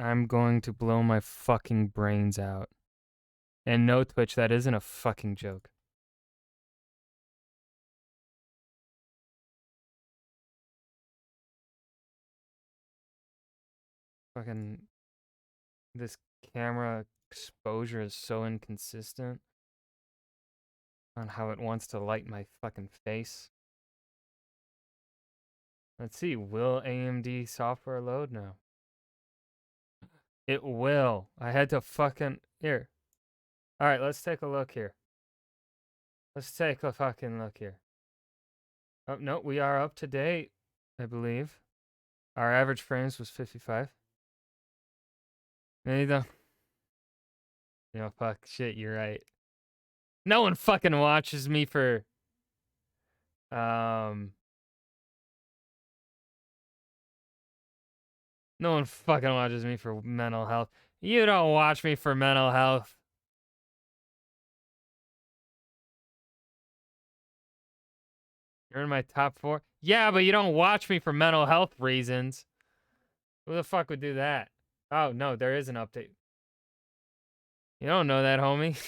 I'm going to blow my fucking brains out. And no, Twitch, that isn't a fucking joke. Fucking this camera exposure is so inconsistent on how it wants to light my fucking face. Let's see, will AMD software load now? It will. I had to fucking... Here. Alright, let's take a look here. Let's take a fucking look here. Oh, no, we are up to date, I believe. Our average frames was 55. No, you don't. You know, fuck, shit, you're right. No one fucking watches me for... No one fucking watches me for mental health. You don't watch me for mental health. You're in my top 4? Yeah, but you don't watch me for mental health reasons. Who the fuck would do that? Oh, no, there is an update. You don't know that, homie.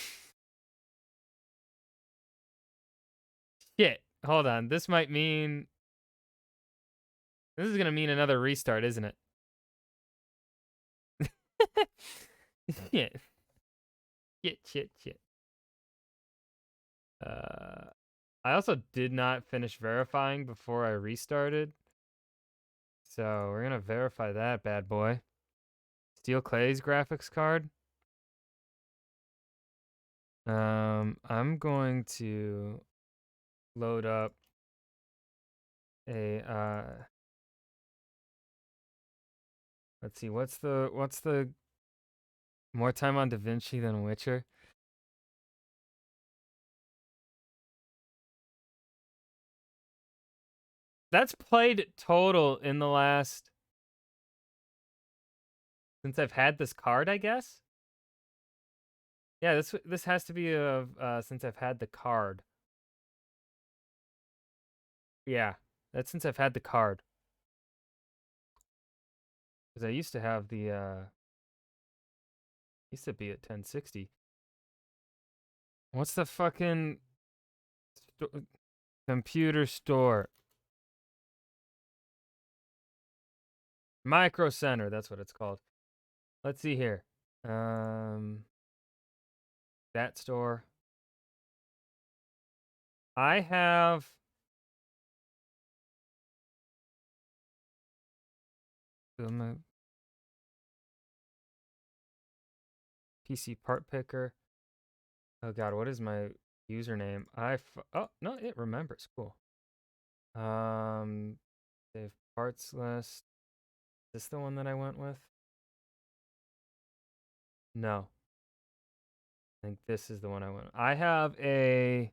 Shit. Hold on. This might mean... This is gonna mean another restart, isn't it? Shit. Shit. I also did not finish verifying before I restarted. So we're gonna verify that bad boy. Steel Clay's graphics card. I'm going to load up a let's see, what's the more time on DaVinci than Witcher? That's played total in the last since I've had this card, I guess. Yeah, this has to be since I've had the card. Yeah, that's since I've had the card. Because I used to have the used to be at 1060. What's the fucking computer store? Micro Center, that's what it's called. Let's see here. That store. I have PC part picker. Oh god, what is my username? Oh no, it remembers. Cool. Save parts list. Is this the one that I went with? No. I think this is the one I went with. I have a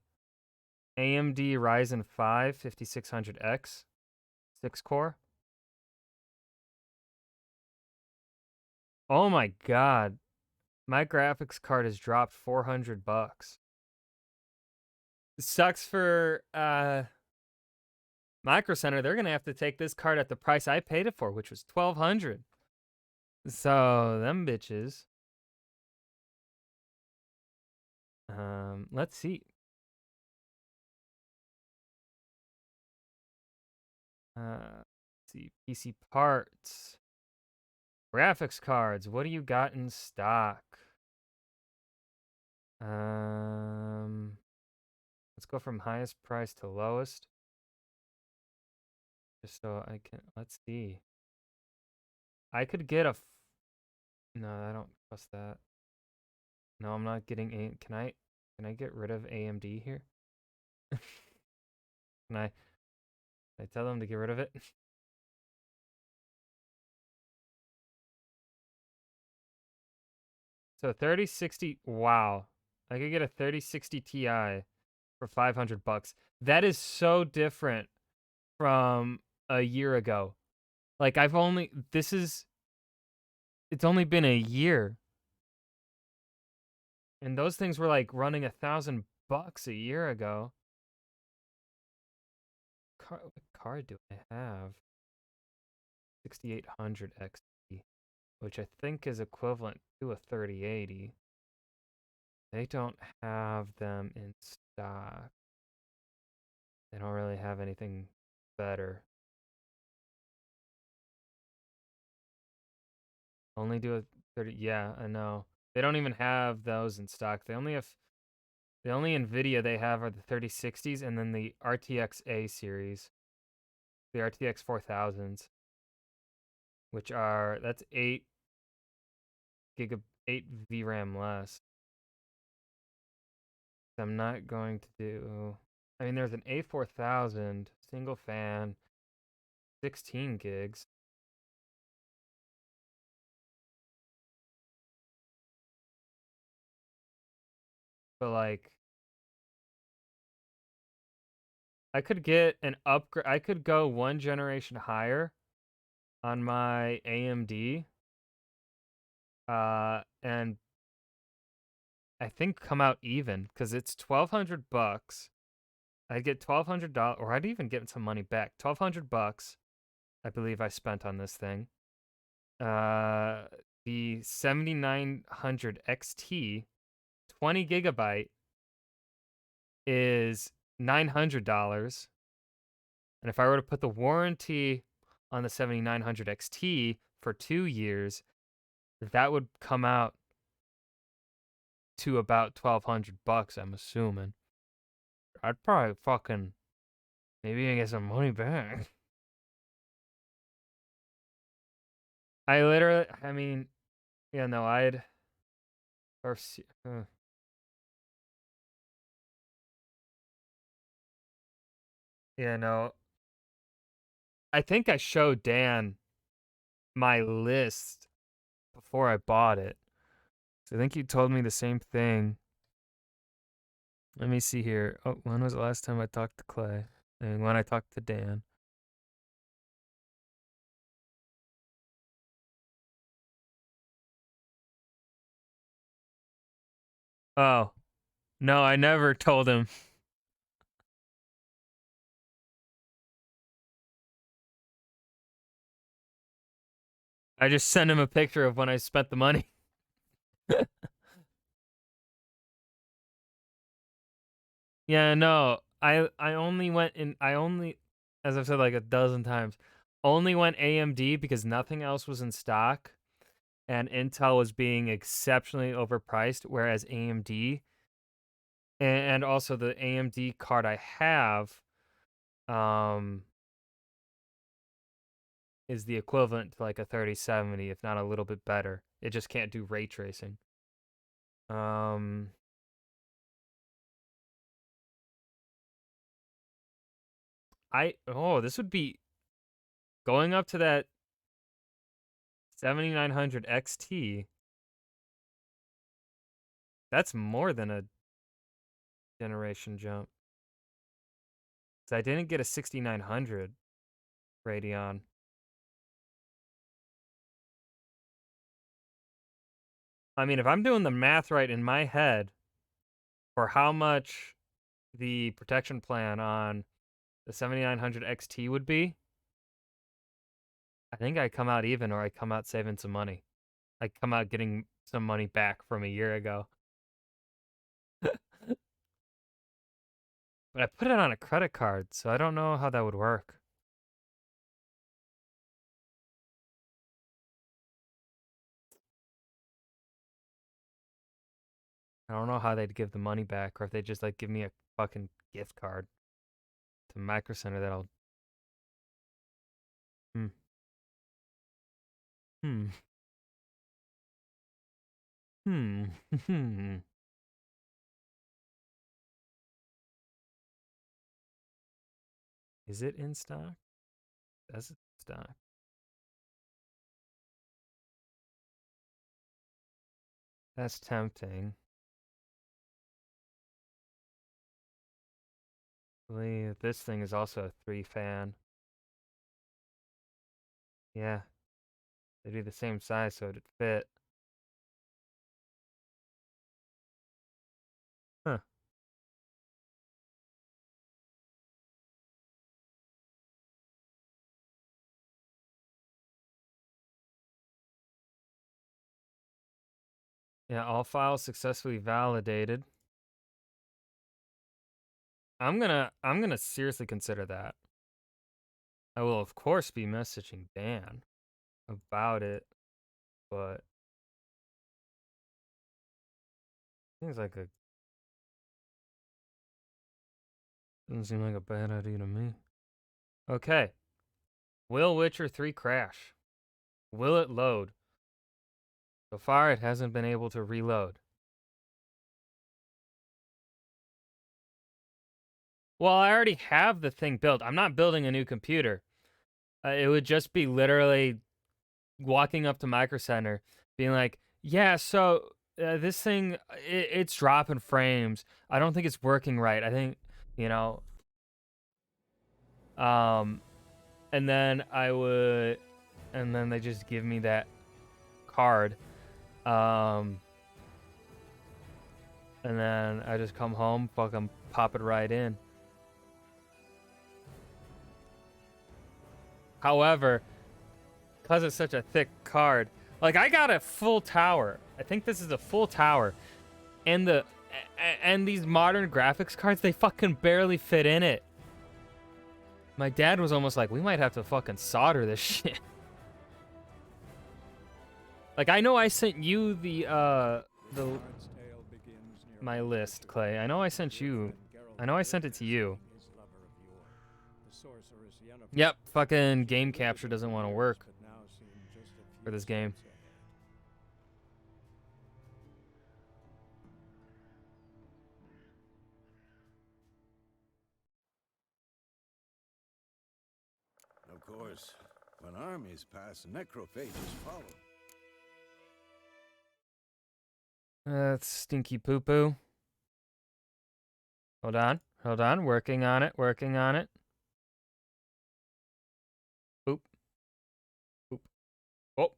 AMD Ryzen 5 5600X 6 core. Oh my god. My graphics card has dropped $400. It sucks for Micro Center. They're gonna have to take this card at the price I paid it for, which was $1,200. So them bitches. Let's see. Let's see, PC parts, graphics cards. What do you got in stock? Let's go from highest price to lowest. Just so I can, let's see. I could get a, no, I don't trust that. No, I'm not getting a, can I get rid of AMD here? Can I tell them to get rid of it? So 3060, wow. I could get a 3060 Ti for $500. That is so different from a year ago. Like it's only been a year. And those things were like running $1,000 a year ago. What card do I have? 6800 XT. which I think is equivalent to a 3080. They don't have them in stock. They don't really have anything better. Only do a 30. Yeah, I know. They don't even have those in stock. They only have the only Nvidia they have are the 3060s and then the RTX A series, the RTX 4000s, which are that's 8 VRAM less. I'm not going to do. I mean, there's an A4000 single fan, 16 gigs. But like, I could get an upgrade. I could go one generation higher on my AMD, and I think come out even because it's $1,200. I'd get $1,200, or I'd even get some money back. $1,200, I believe I spent on this thing. The 7900 XT, 20 gigabyte, is $900. And if I were to put the warranty on the 7900 XT for 2 years, that would come out to about $1,200, I'm assuming. I'd probably fucking maybe get some money back. I mean, yeah, no, or yeah, no, I think I showed Dan my list before I bought it. So I think you told me the same thing. Let me see here. Oh, when was the last time I talked to Clay? And when I talked to Dan. Oh, no, I never told him. I just sent him a picture of when I spent the money. Yeah, no. I only went in I only, as I've said like a dozen times, only went AMD because nothing else was in stock and Intel was being exceptionally overpriced, whereas AMD and also the AMD card I have um is the equivalent to like a 3070, if not a little bit better. It just can't do ray tracing. Um this would be going up to that 7900 XT. That's more than a generation jump. So I didn't get a 6900 Radeon. I mean, if I'm doing the math right in my head for how much the protection plan on the 7900 XT would be, I think I come out even or I come out saving some money. I come out getting some money back from a year ago. But I put it on a credit card, so I don't know how that would work. I don't know how they'd give the money back or if they just like give me a fucking gift card to Micro Center that'll hmm. Hmm. Hmm. Hmm. Is it in stock? That's in stock. That's tempting. I believe this thing is also a 3 fan. Yeah. They'd be the same size so it'd fit. Huh. Yeah, all files successfully validated. I'm gonna seriously consider that. I will of course be messaging Dan about it, but seems like a doesn't seem like a bad idea to me. Okay. Will Witcher 3 crash? Will it load? So far, it hasn't been able to reload. Well, I already have the thing built. I'm not building a new computer. It would just be literally walking up to Micro Center, being like, yeah, so this thing, it's dropping frames. I don't think it's working right. I think, you know, and then and then they just give me that card. And then I just come home, fucking pop it right in. However, because it's such a thick card, like I got a full tower. I think this is a full tower. And these modern graphics cards, they fucking barely fit in it. My dad was almost like, we might have to fucking solder this shit. Like, I know I sent you my list, Clay. I know I sent it to you. Yep, fucking game capture doesn't want to work for this game. Of course, when armies pass, necrophages follow. That's stinky poo-poo. Hold on. Working on it. Boop. Boop. Oh.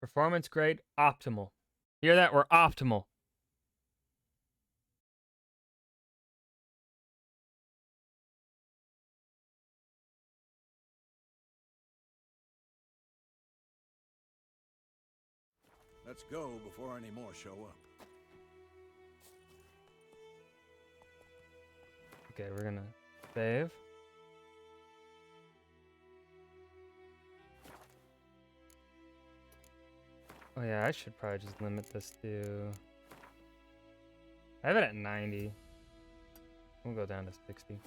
Performance grade, optimal. Hear that? We're optimal. Let's go before any more show up. Okay, we're gonna save. Oh yeah, I should probably just limit this to... I have it at 90. We'll go down to 60.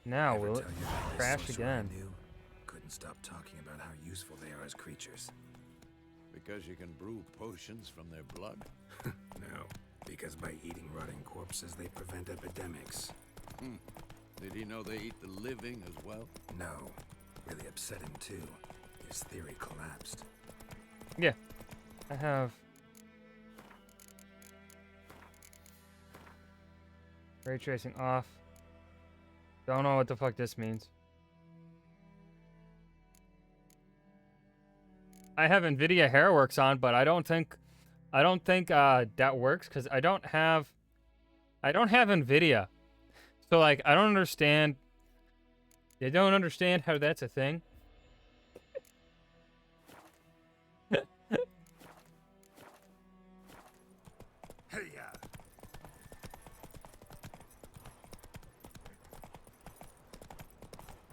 Now will it crash again? Couldn't stop talking about how useful they are as creatures. Because you can brew potions from their blood? No, because by eating rotting corpses, they prevent epidemics. Did he know they eat the living as well? No, really upset him too. His theory collapsed. Yeah, I have... Ray tracing off. Don't know what the fuck this means. I have NVIDIA Hairworks on, but I don't think that works because I don't have NVIDIA. So like I don't understand how that's a thing.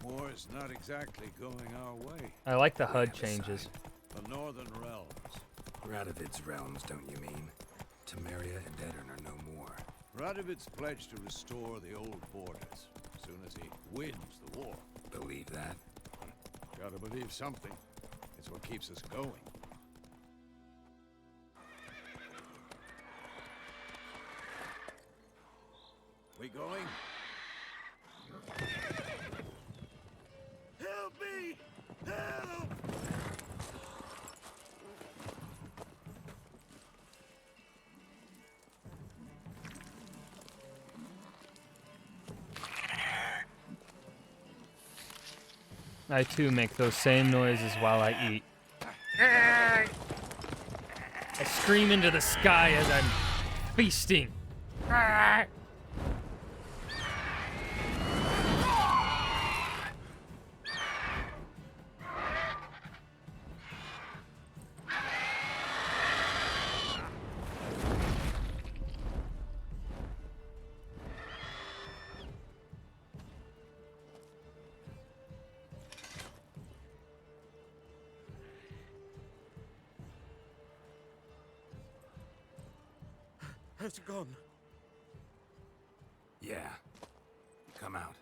War's not exactly going our way. I like the HUD changes. The Northern Realms. Radovid's realms, don't you mean? Temeria and Aedirn are no more. Radovid's pledged to restore the old borders as soon as he wins the war. Believe that? Gotta believe something. It's what keeps us going. We going? Help me! Help! I too make those same noises while I eat. I scream into the sky as I'm feasting. Has it gone? Yeah. Come out.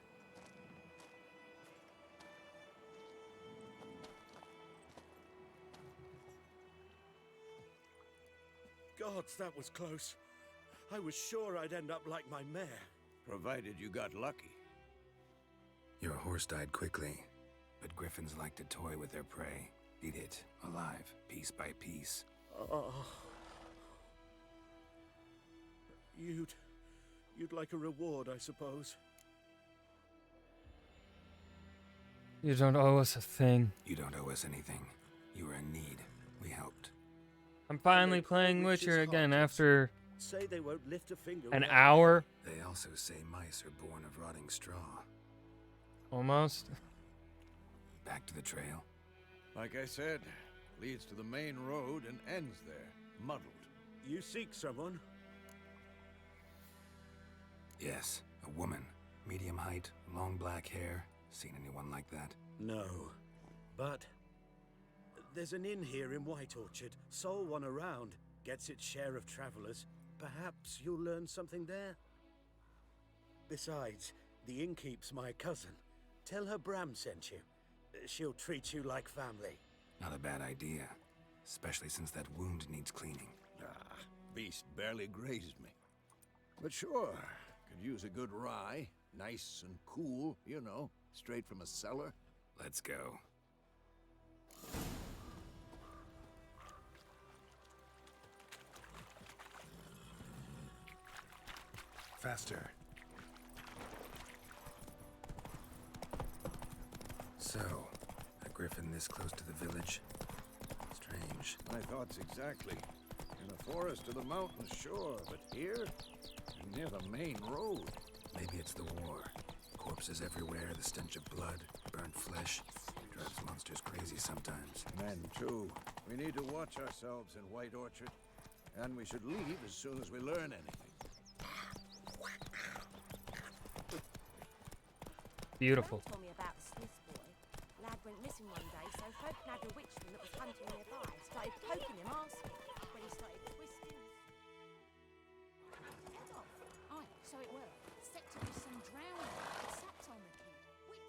Gods, that was close. I was sure I'd end up like my mare. Provided you got lucky. Your horse died quickly, but griffins like to toy with their prey. Eat it, alive, piece by piece. Oh. You'd like a reward, I suppose. You don't owe us a thing. You don't owe us anything. You were in need. We helped. I'm finally They call playing witches Witcher again harpies. after Say they won't lift a finger. an without- hour, They also say mice are born of rotting straw. almost. Back to the trail. Like I said, leads to the main road and ends there, muddled. You seek someone? Yes, a woman. Medium height, long black hair. Seen anyone like that? No. But there's an inn here in White Orchard. Sole one around. Gets its share of travelers. Perhaps you'll learn something there. Besides, the innkeep's my cousin. Tell her Bram sent you. She'll treat you like family. Not a bad idea. Especially since that wound needs cleaning. Ah, beast barely grazed me. But sure, could use a good rye. Nice and cool, you know, straight from a cellar. Let's go. Faster. So, a griffin this close to the village? Strange. My thoughts exactly. In the forest or the mountains, sure, but here? Near the main road. Maybe it's the war. Corpses everywhere, the stench of blood, burnt flesh. Drives monsters crazy sometimes. Men, too. We need to watch ourselves in White Orchard. And we should leave as soon as we learn anything. Beautiful. Told me about the Smith boy. Lad went missing one day, so folk nagged a witchman that was hunting nearby. Started poking him, asking. When he started twisting. Head off. Aye, so it were. Set to be some drowning. Sat on the kid. Which...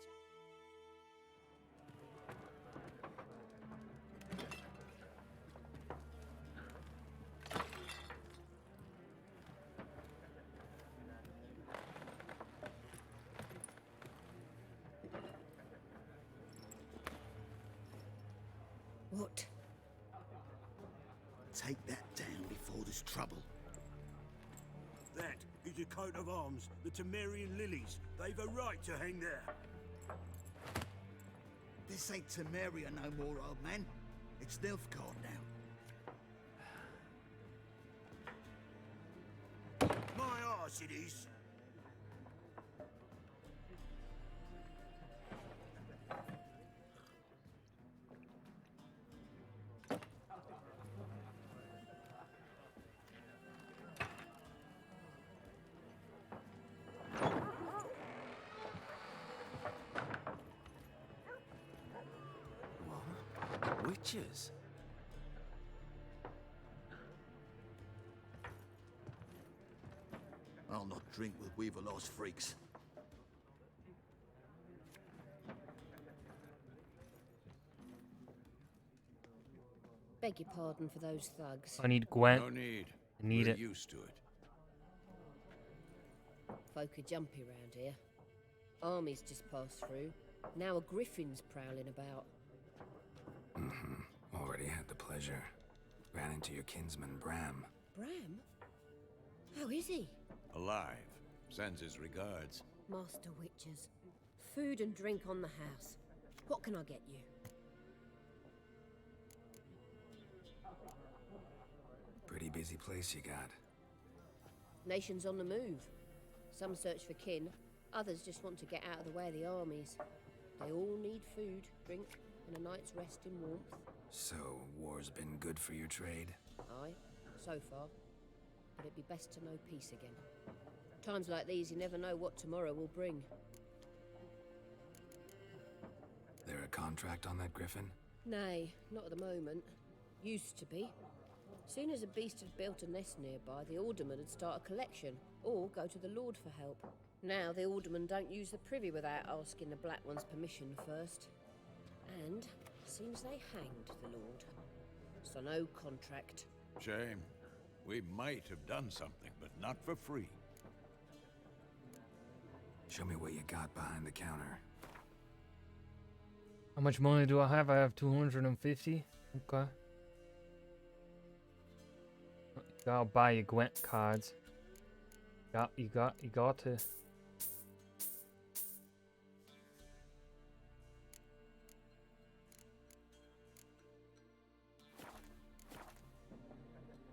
What? Take that down before there's trouble. That is a coat of arms, the Temerian lilies. They've a right to hang there. This ain't Temeria no more, old man. It's Nilfgaard now. My arse it is. Witches? I'll not drink with Weaverlaw's freaks. Beg your pardon for those thugs. I need Gwent. No need. I need We're it. used to it. Folk are jumpy round here. Armies just passed through. Now a griffin's prowling about. Already had the pleasure. Ran into your kinsman, Bram. Bram? How is he? Alive. Sends his regards. Master Witchers. Food and drink on the house. What can I get you? Pretty busy place you got. Nations on the move. Some search for kin, others just want to get out of the way of the armies. They all need food, drink, and a night's rest in warmth. So, war's been good for your trade? Aye, so far. But it'd be best to know peace again. Times like these, you never know what tomorrow will bring. There a contract on that griffin? Nay, not at the moment. Used to be. Soon as a beast had built a nest nearby, the alderman would start a collection, or go to the Lord for help. Now the aldermen don't use the privy without asking the Black One's permission first. And seems they hanged the Lord. So no contract. Shame. We might have done something, but not for free. Show me what you got behind the counter. How much money do I have? I have 250. Okay. I'll buy you Gwent cards. You got to.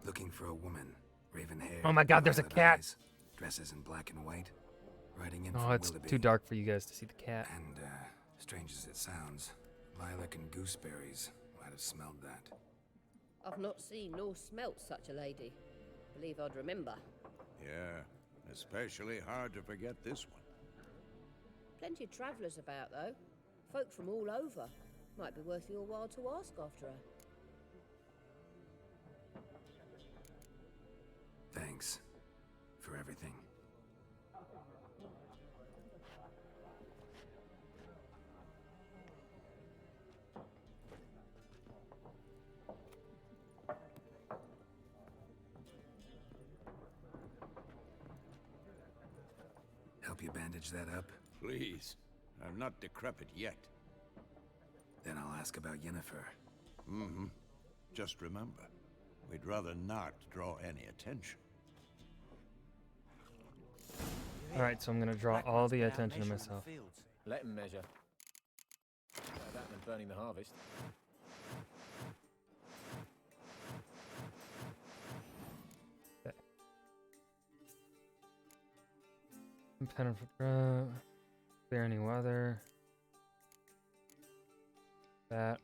Looking for a woman. Raven hair. Oh my God, there's a violet cat. eyes, dresses in black and white. Riding in Oh, from it's Willoughby. too dark for you guys to see the cat. And, strange as it sounds, lilac and gooseberries. Might have smelled that. I've not seen nor smelt such a lady. Believe I'd remember. Yeah, especially hard to forget this one. Plenty of travellers about, though. Folk from all over. Might be worth your while to ask after her. Thanks for everything. Help you bandage that up? Please. I'm not decrepit yet. Then I'll ask about Yennefer. Mm-hmm. Just remember, we'd rather not draw any attention. Alright, so I'm gonna draw all the attention to myself. Let him measure. Better that than burning the harvest. Pen for clear any weather. That.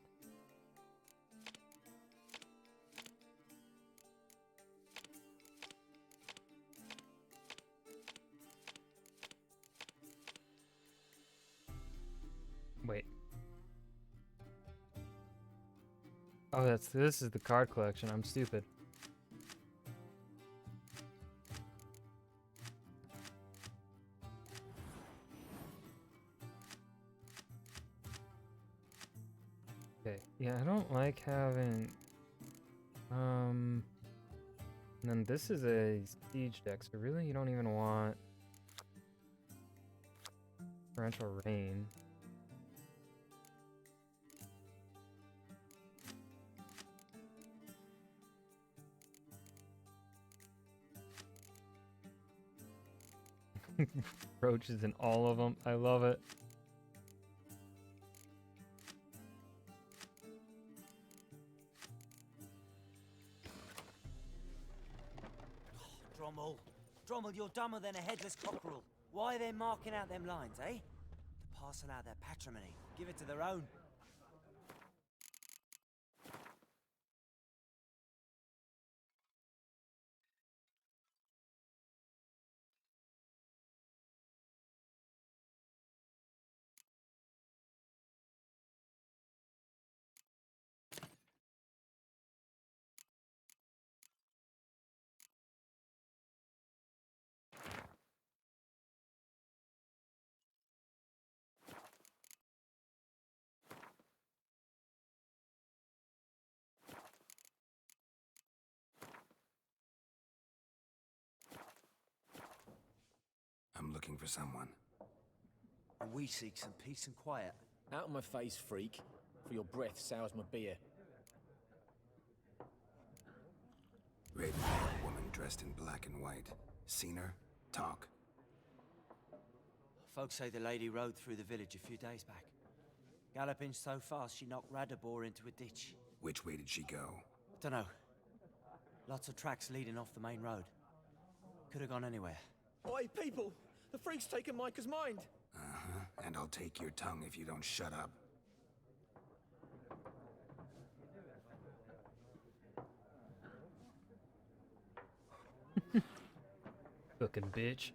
Wait. Oh, this is the card collection. I'm stupid. Okay. Yeah, I don't like having and then this is a siege deck, so really you don't even want torrential rain. Roaches in all of them. I love it. Drommel, you're dumber than a headless cockerel. Why are they marking out them lines, eh? To parcel out their patrimony. Give it to their own. I'm looking for someone. And we seek some peace and quiet. Out of my face, freak. For your breath sours my beer. Raven-haired woman dressed in black and white. Seen her? Talk. Folks say the lady rode through the village a few days back. Galloping so fast she knocked Radabor into a ditch. Which way did she go? Dunno. Lots of tracks leading off the main road. Could have gone anywhere. Oi, people! The freak's taken Micah's mind! Uh-huh. And I'll take your tongue if you don't shut up. Fucking bitch.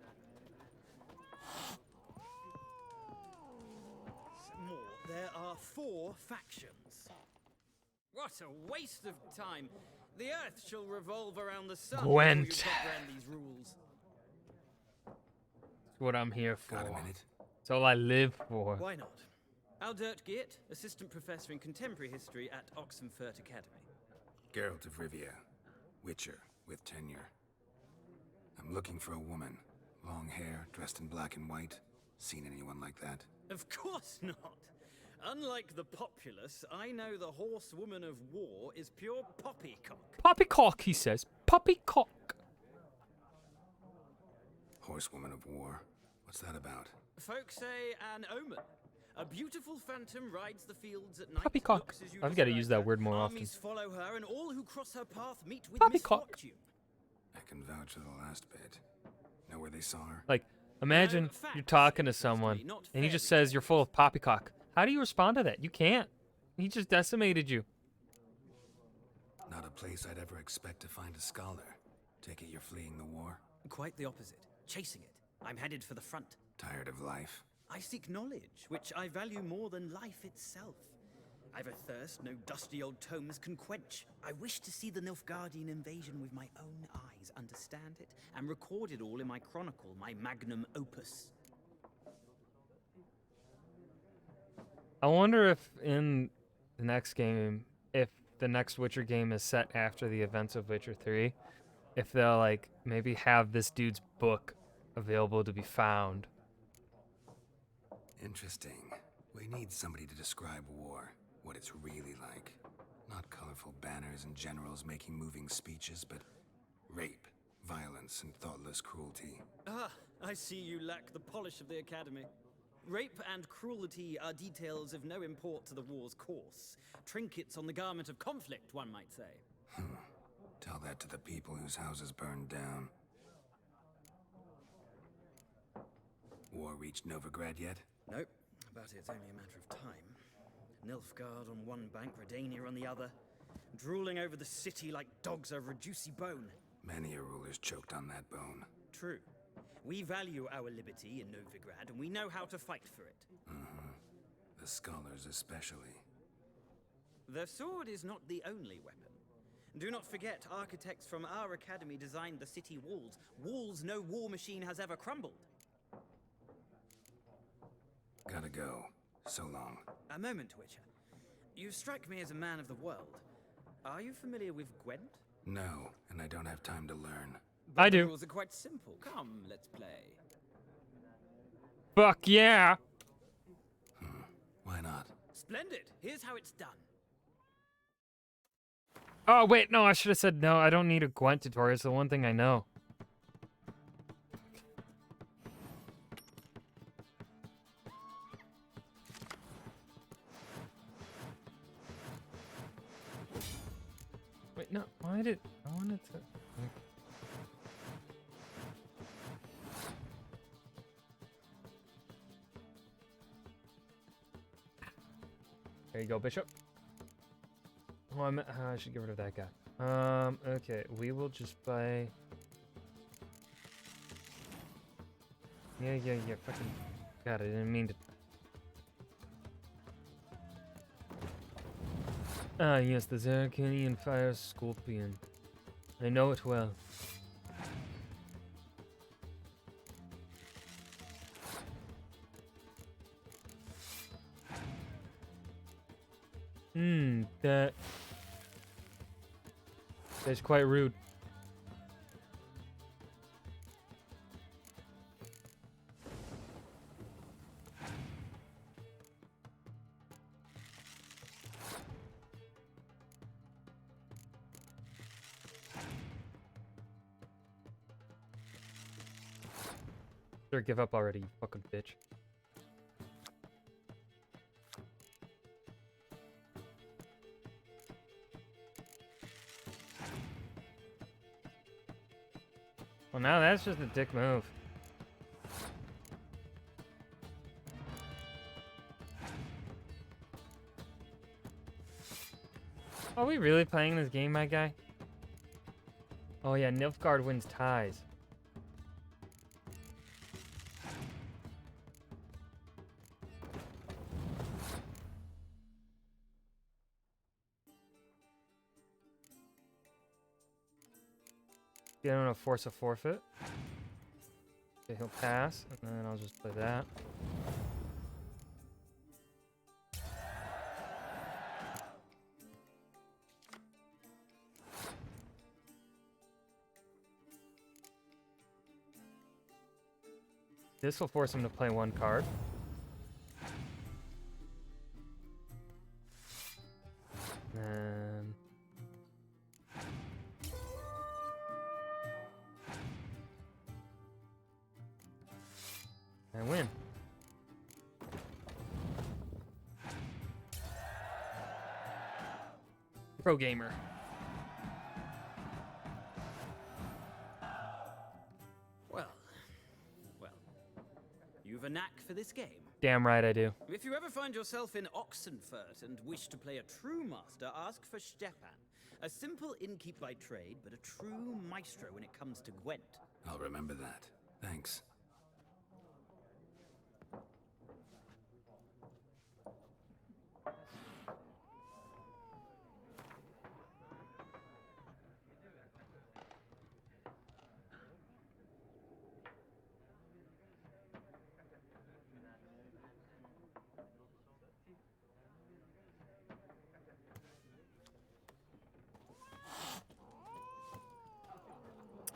There are 4 factions. What a waste of time. The earth shall revolve around the sun. Gwent. before you comprehend these rules. That's what I'm here for. Got a minute? That's all I live for. Why not? Aldert Geert, assistant professor in contemporary history at Oxenfurt Academy. Geralt of Rivia, Witcher with tenure. I'm looking for a woman. Long hair, dressed in black and white. Seen anyone like that? Of course not. Unlike the populace, I know the horsewoman of war is pure poppycock. Poppycock, he says. Poppycock. Horsewoman of war. What's that about? Folks say an omen. A beautiful phantom rides the fields at night. Poppycock. looks as you I've got to described use that her, word more often. Armies follow her, and all who cross her path meet with Poppycock. misfortune. I can vouch for the last bit. Know where they saw her? Like, imagine No, facts, you're talking to interestingly, someone not and he just fairy says you're full of poppycock. How do you respond to that? You can't. He just decimated you. Not a place I'd ever expect to find a scholar. Take it you're fleeing the war? Quite the opposite. Chasing it. I'm headed for the front. Tired of life? I seek knowledge, which I value more than life itself. I've a thirst no dusty old tomes can quench. I wish to see the Nilfgaardian invasion with my own eyes, understand it, and record it all in my chronicle, my magnum opus. I wonder if in the next game, if the next Witcher game is set after the events of Witcher 3, if they'll like maybe have this dude's book available to be found. Interesting. We need somebody to describe war, what it's really like. Not colorful banners and generals making moving speeches, but rape, violence, and thoughtless cruelty. Ah, I see you lack the polish of the Academy. Rape and cruelty are details of no import to the war's course. Trinkets on the garment of conflict, one might say. Tell that to the people whose houses burned down. War reached Novigrad yet? Nope, but it's only a matter of time. Nilfgaard on one bank, Redania on the other, drooling over the city like dogs over a juicy bone. Many a ruler's choked on that bone. True. We value our liberty in Novigrad, and we know how to fight for it. The scholars especially. The sword is not the only weapon. Do not forget, architects from our academy designed the city walls. Walls no war machine has ever crumbled. Gotta go. So long. A moment, Witcher. You strike me as a man of the world. Are you familiar with Gwent? No, and I don't have time to learn. But I the do. rules are quite simple. Come, let's play. Fuck yeah! Why not? Splendid. Here's how it's done. Oh, wait, no, I should have said no. I don't need a Gwent tutorial. It's the one thing I know. Wait, no, why did... I wanted to... There you go, Bishop. Oh, I should get rid of that guy. Okay, we will just buy... Yeah, fucking... God, I didn't mean to... Ah, yes, the Zeracanian Fire Scorpion. I know it well. That's quite rude. Sure, give up already, you fucking bitch. Well, now that's just a dick move. Are we really playing this game, my guy? Oh yeah, Nilfgaard wins ties. Get him to force a forfeit. Okay, he'll pass, and then I'll just play that. This will force him to play one card. And I win. Pro gamer. Well, you've a knack for this game. Damn right I do. If you ever find yourself in Oxenfurt and wish to play a true master, ask for Stepan. A simple innkeep by trade, but a true maestro when it comes to Gwent. I'll remember that. Thanks.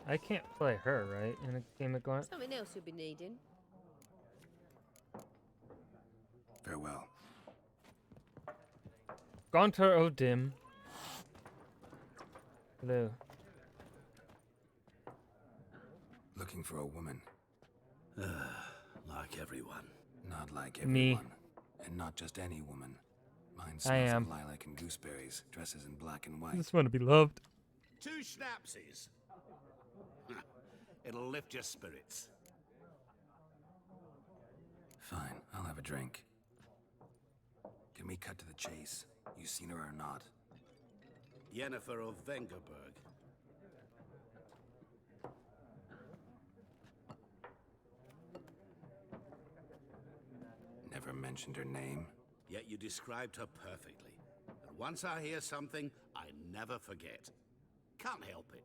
I can't play her, right? In a game of Gwent? Something else you'll be needing. Farewell. Gaunter O'Dim. Hello. Looking for a woman. Like everyone. Not like Me. everyone. And not just any woman. Mine I smells am. of lilac and gooseberries, dresses in black and white. I just want to be loved. 2 schnapsies. It'll lift your spirits. Fine, I'll have a drink. Can we cut to the chase? You seen her or not? Yennefer of Vengerberg. Never mentioned her name. Yet you described her perfectly. And once I hear something, I never forget. Can't help it.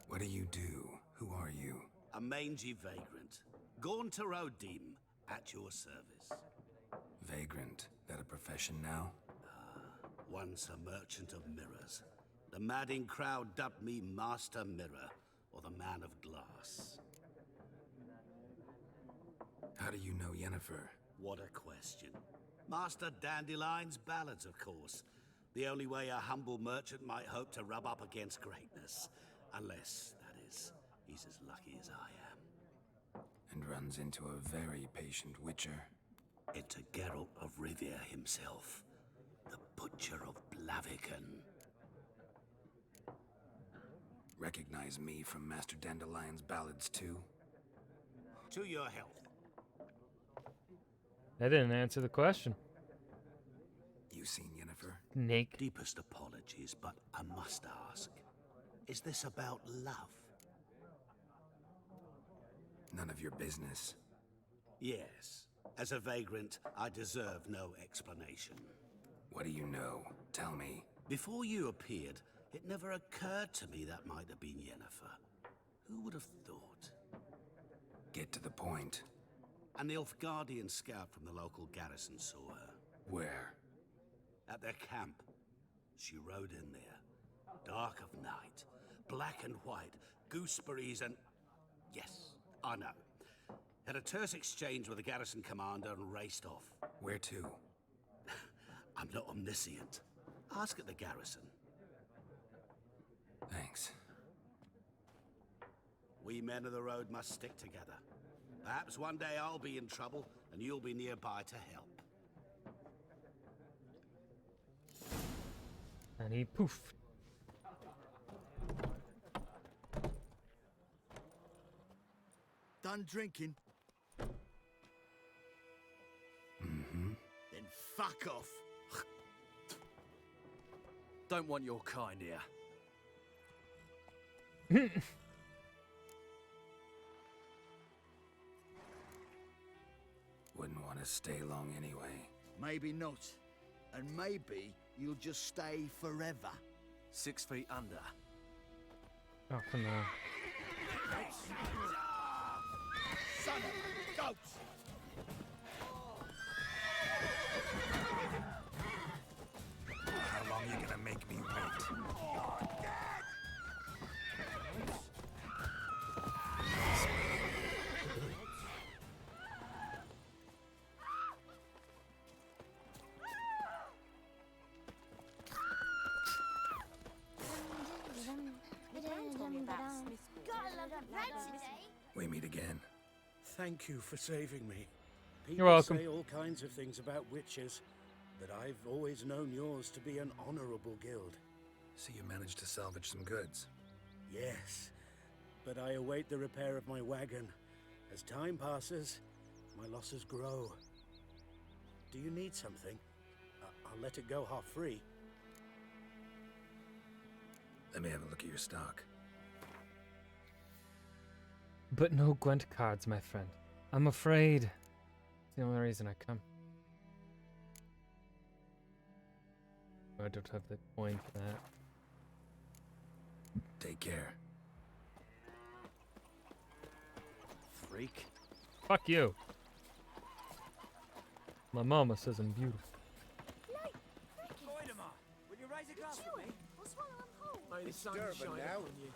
What do you do? Who are you? A mangy vagrant. Gaunter O'Dim, at your service. Vagrant. That a profession now? Once a merchant of mirrors. The madding crowd dubbed me Master Mirror, or the Man of Glass. How do you know Yennefer? What a question. Master Dandelion's ballads, of course. The only way a humble merchant might hope to rub up against greatness. Unless, that is, he's as lucky as I am. And runs into a very patient witcher. Into Geralt of Rivia himself. The Butcher of Blaviken. Recognize me from Master Dandelion's ballads too? To your health. That didn't answer the question. You seen Yennefer? Nick. Deepest apologies, but I must ask. Is this about love? None of your business. Yes. As a vagrant, I deserve no explanation. What do you know? Tell me. Before you appeared, it never occurred to me that might have been Yennefer. Who would have thought? Get to the point. An Nilfgaardian scout from the local garrison saw her. Where? At their camp. She rode in there. Dark of night. Black and white. Gooseberries and... Yes, I know. Had a terse exchange with the garrison commander and raced off. Where to? I'm not omniscient. Ask at the garrison. Thanks. We men of the road must stick together. Perhaps one day I'll be in trouble and you'll be nearby to help. And he poofed. Done drinking? Mm-hmm. Then fuck off. Don't want your kind here. Wouldn't want to stay long anyway. Maybe not. And maybe you'll just stay forever. 6 feet under. Oh, come on. Son of a goat! How long you gonna make me wait? We meet again. Thank you for saving me. People You're welcome. say all kinds of things about witches, but I've always known yours to be an honorable guild. So you managed to salvage some goods. Yes, but I await the repair of my wagon. As time passes, my losses grow. Do you need something? I'll let it go half-free. Let me have a look at your stock. But no Gwent cards, my friend. I'm afraid. It's the only reason I come. I don't have the coin for that. Take care. Freak. Fuck you. My mama says I'm beautiful. Voidemar, will you raise a glass with me? We'll swallow them whole. May the sun shine upon you.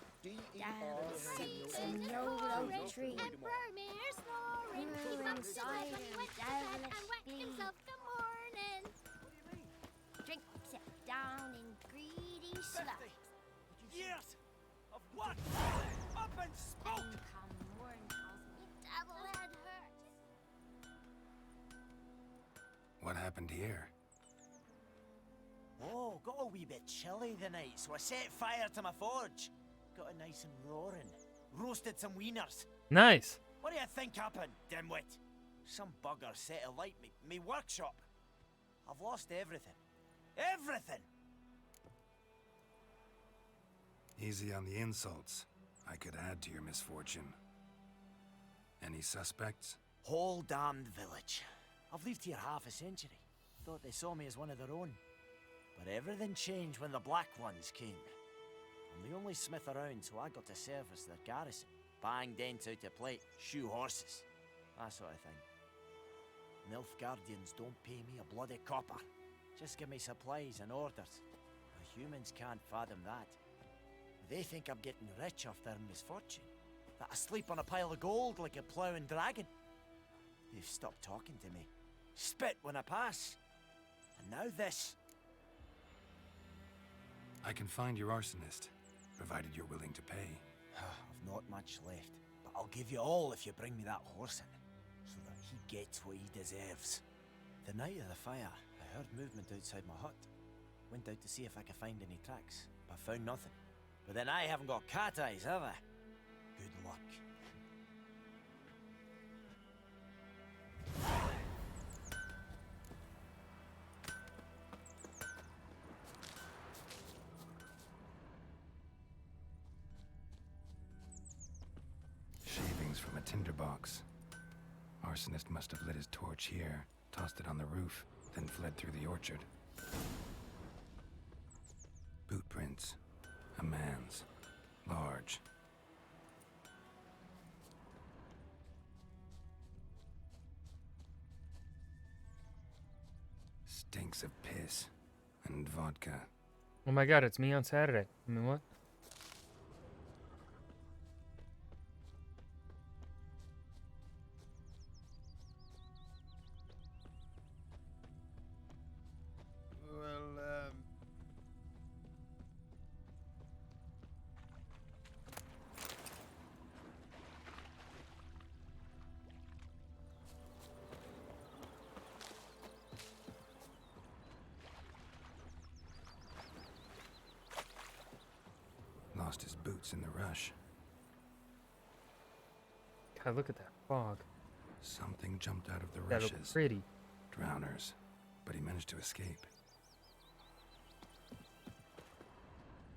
Seeds and yellow tree. Emperor snoring. Keep up side wet and wet himself the morning. Drinks it down in greedy slush. Years of what? Up and spout! Then come morn calls me double head hurt. What happened here? Oh, got a wee bit chilly the night, so I set fire to my forge. Got it nice and roaring. Roasted some wieners. Nice. What do you think happened, dimwit? Some bugger set alight me workshop. I've lost everything. Everything! Easy on the insults. I could add to your misfortune. Any suspects? Whole damned village. I've lived here half a century. Thought they saw me as one of their own. But everything changed when the Black Ones came. I'm the only smith around, so I got to service their garrison. Bang dents out of plate, shoe horses. That sort of thing. Nilfgaardians don't pay me a bloody copper. Just give me supplies and orders. The humans can't fathom that. They think I'm getting rich off their misfortune. That I sleep on a pile of gold like a ploughing dragon. They've stopped talking to me. Spit when I pass. And now this. I can find your arsonist, provided you're willing to pay. I've not much left, but I'll give you all if you bring me that horse in, so that he gets what he deserves. The night of the fire, I heard movement outside my hut. Went out to see if I could find any tracks, but found nothing. But then I haven't got cat eyes, have I? Good luck. Shavings from a tinderbox. Arsonist must have lit his torch here, tossed it on the roof, then fled through the orchard. Boot prints. A man's. Large. Stinks of piss and vodka. Oh my god, it's me on Saturday. I mean, what? Lost his boots in the rush. God, look at that fog. Something jumped out of the That look rushes. pretty. Drowners. But he managed to escape.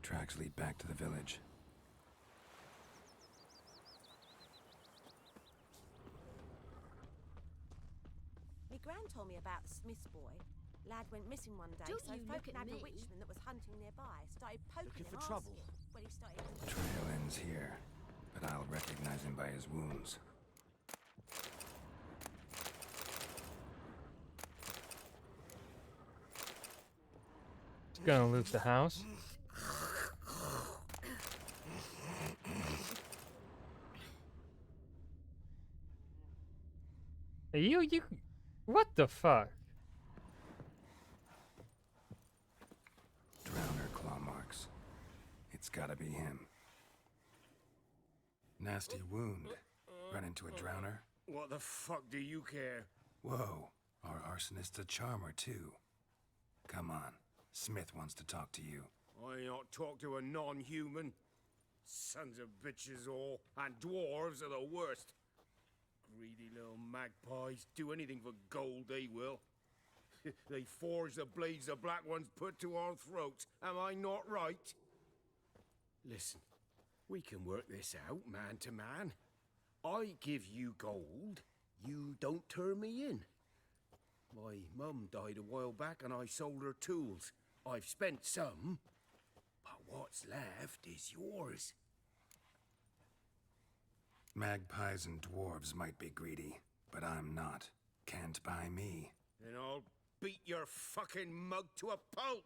Tracks lead back to the village. My gran told me about the Smith's boy. Lad went missing one day, Don't so you folk look at nabbed a me. witchman that was hunting nearby. Started poking Looking him, for trouble? asking when he started. Trail ends here, but I'll recognize him by his wounds. He's gonna loot the house. Hey, you, what the fuck? Drowner claw marks. It's gotta be him. Nasty wound. Run into a drowner? What the fuck do you care? Whoa, our arsonist's a charmer too. Come on, Smith wants to talk to you. I ain't not talk to a non-human. Sons of bitches all, and dwarves are the worst. Greedy little magpies, do anything for gold, they will. They forge the blades the Black Ones put to our throats, am I not right? Listen, we can work this out, man to man. I give you gold, you don't turn me in. My mum died a while back and I sold her tools. I've spent some, but what's left is yours. Magpies and dwarves might be greedy, but I'm not. Can't buy me. Then I'll beat your fucking mug to a pulp!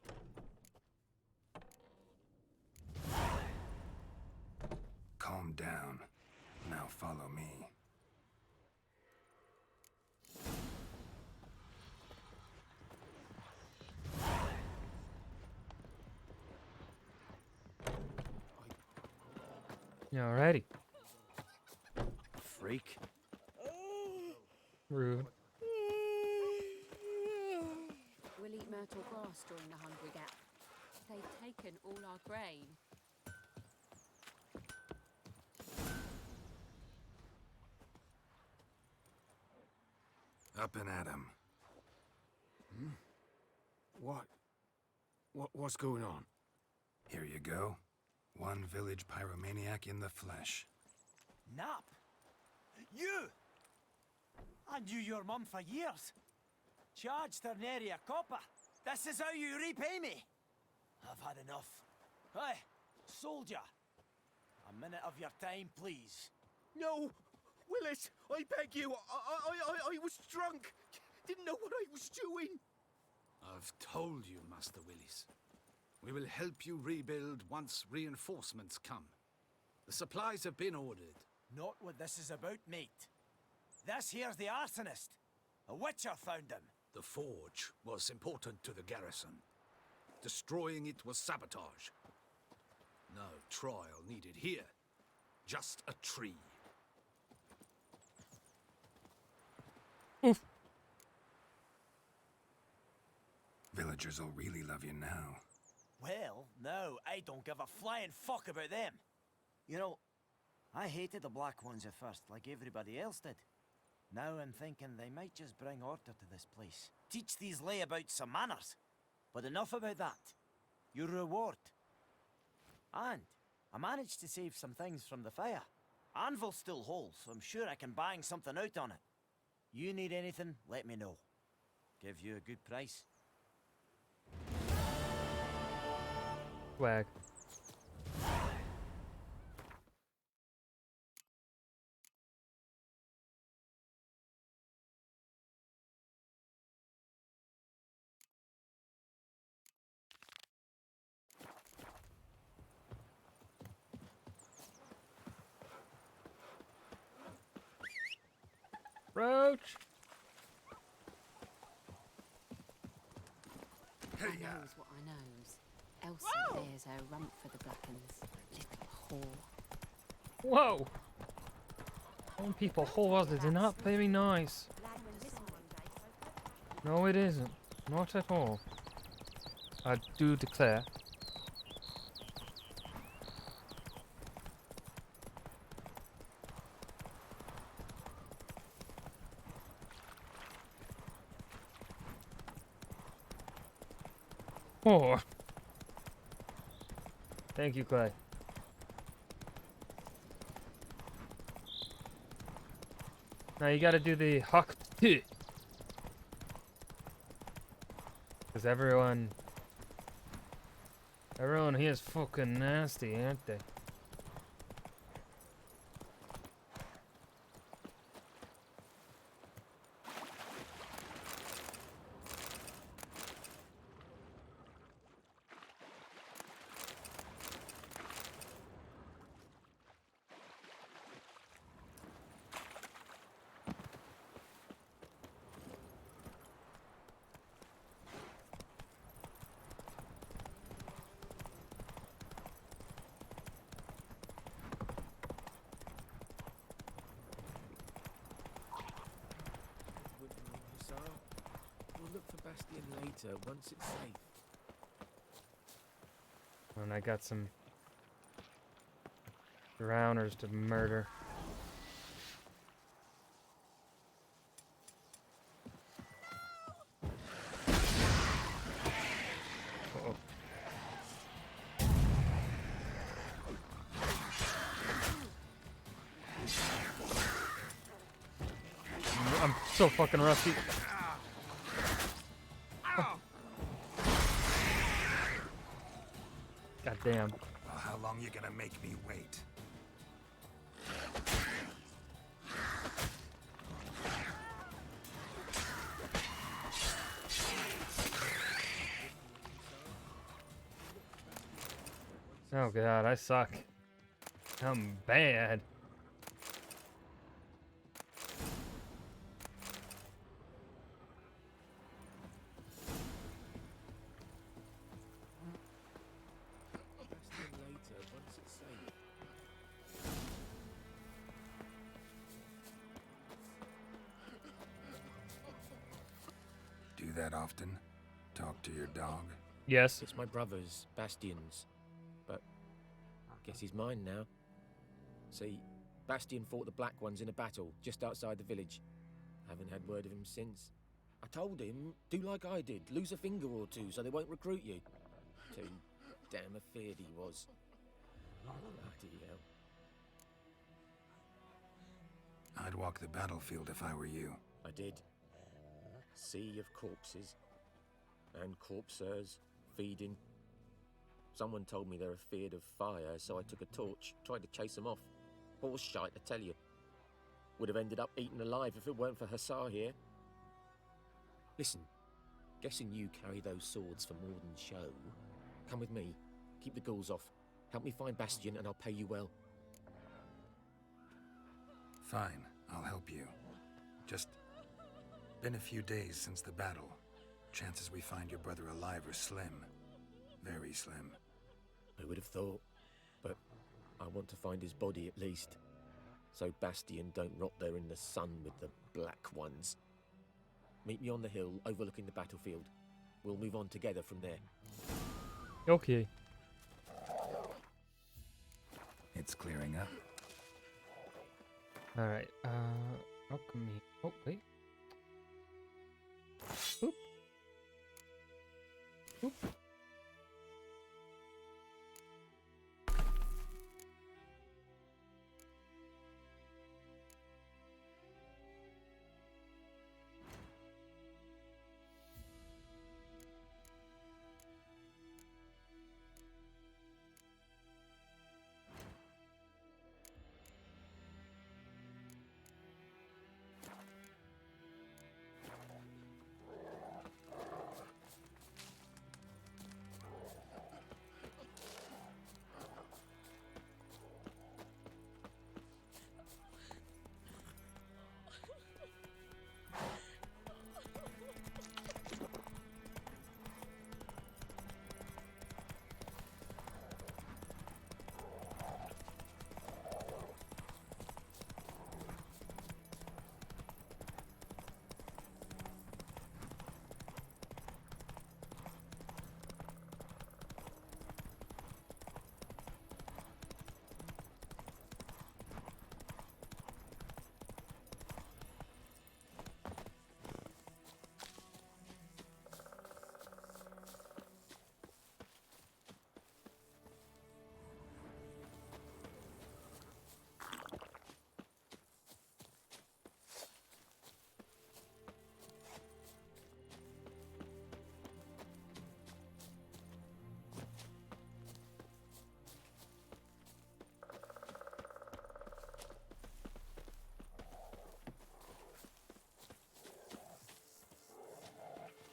Calm down. Now follow me. Alrighty. Freak. Rude. We'll eat myrtle grass during the Hungry Gap. They've taken all our grain. Up and at 'em. What's going on? Here you go. One village pyromaniac in the flesh. Nap? You! I knew your mum for years. Charged her nary a copper. This is how you repay me. I've had enough. Hey, soldier. A minute of your time, please. No! Willis, I beg you, I was drunk. Didn't know what I was doing. I've told you, Master Willis. We will help you rebuild once reinforcements come. The supplies have been ordered. Not what this is about, mate. This here's the arsonist. A witcher found him. The forge was important to the garrison. Destroying it was sabotage. No trial needed here. Just a tree. Villagers will really love you now. Well, no, I don't give a flying fuck about them. You know, I hated the Black Ones at first, like everybody else did. Now I'm thinking they might just bring order to this place. Teach these layabouts some manners. But enough about that. Your reward. And I managed to save some things from the fire. Anvil's still whole, so I'm sure I can bang something out on it. You need anything, let me know. Give you a good price. Swag. Roach. I knows what I knows. Elsie bears her rump for the Blackens. Little whore. Whoa! Some people whores are not very nice. No, it isn't. Not at all. I do declare. Oh. Thank you, Clay. Now you gotta do the hawk. Because everyone here is fucking nasty, aren't they? We'll look for Bastion later, once it's safe. And I got some drowners to murder. Uh-oh. I'm so fucking rusty. God damn. Well, how long you gonna make me wait? Oh god, I suck. I'm bad. Bastion later, once it's safe. Do that often? Talk to your dog? Yes. It's my brother's, Bastion's. But I guess he's mine now. See, Bastion fought the Black Ones in a battle just outside the village. Haven't had word of him since. I told him, do like I did, lose a finger or two so they won't recruit you. Too damn afeard he was. Bloody hell. I'd walk the battlefield if I were you. I did. Sea of corpses. And corpsers, feeding. Someone told me they're afeard of fire, so I took a torch, tried to chase them off. Horse shite, I tell you. Would have ended up eaten alive if it weren't for Hussar here. Listen, guessing you carry those swords for more than show. Come with me, keep the ghouls off. Help me find Bastion and I'll pay you well. Fine, I'll help you. Just been a few days since the battle. Chances we find your brother alive are slim. Very slim. I would have thought, but I want to find his body at least. So Bastion don't rot there in the sun with the Black Ones. Meet me on the hill overlooking the battlefield. We'll move on together from there. Okay. It's clearing up. Alright, alchemy. Oh, wait. Oop. Oop.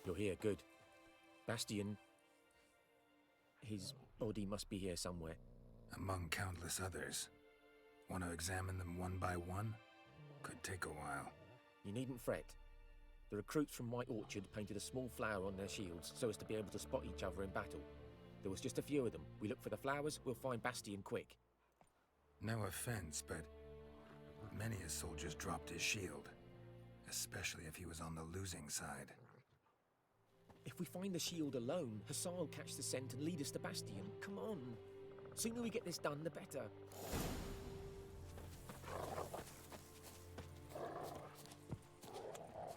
You're here, good. Bastion... His body must be here somewhere. Among countless others. Want to examine them one by one? Could take a while. You needn't fret. The recruits from White Orchard painted a small flower on their shields so as to be able to spot each other in battle. There was just a few of them. We look for the flowers, we'll find Bastion quick. No offense, but many a soldier's dropped his shield. Especially if he was on the losing side. If we find the shield alone, Hussar will catch the scent and lead us to Bastion. Come on. Sooner we get this done, the better.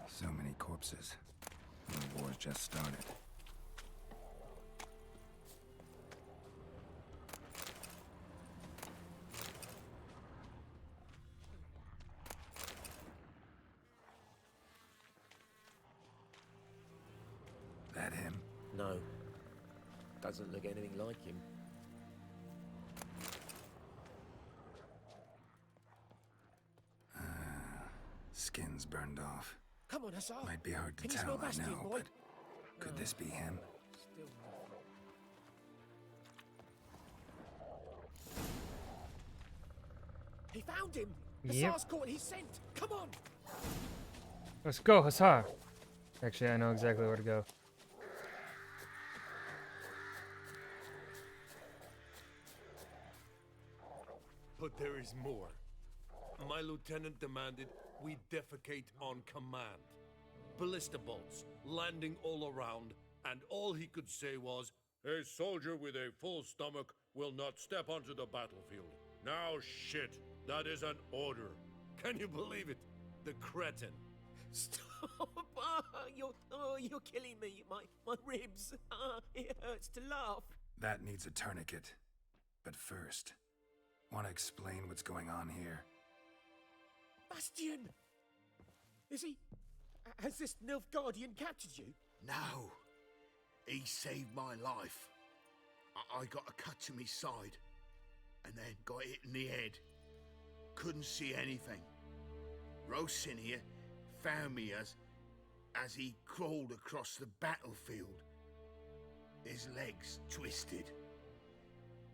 So many corpses. The war's just started. That him? No. Doesn't look anything like him. Skin's burned off. Come on, Hussar. Might be hard to Can you tell, smell I Bastion, know, boy? but could this be him? Still no. He found him! Yep. Hussar's caught his scent! Come on! Let's go, Hussar. Actually, I know exactly where to go. But there is more. My lieutenant demanded we defecate on command. Ballista bolts landing all around, and all he could say was, "A soldier with a full stomach will not step onto the battlefield." Now shit, that is an order. Can you believe it? The cretin. Stop! You're killing me. My ribs. It hurts to laugh. That needs a tourniquet. But first, want to explain what's going on here? Bastion! Is he... Has this Nilfgaardian captured you? No. He saved my life. I got a cut to my side, and then got hit in the head. Couldn't see anything. Rosinia found me as he crawled across the battlefield. His legs twisted.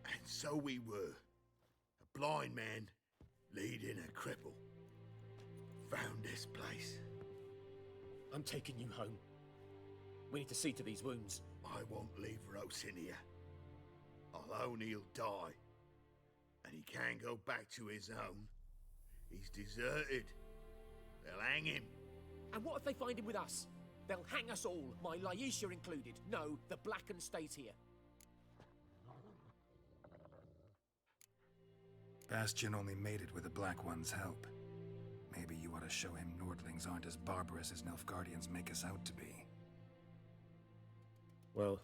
And so we were. A blind man leading a cripple. Found this place. I'm taking you home. We need to see to these wounds. I won't leave Rosinia. I'll own he'll die. And he can't go back to his own. He's deserted. They'll hang him. And what if they find him with us? They'll hang us all, my Laisha included. No, the Blacken stays here. Bastion only made it with the Black One's help. Maybe you ought to show him Nordlings aren't as barbarous as Nilfgaardians make us out to be. Well,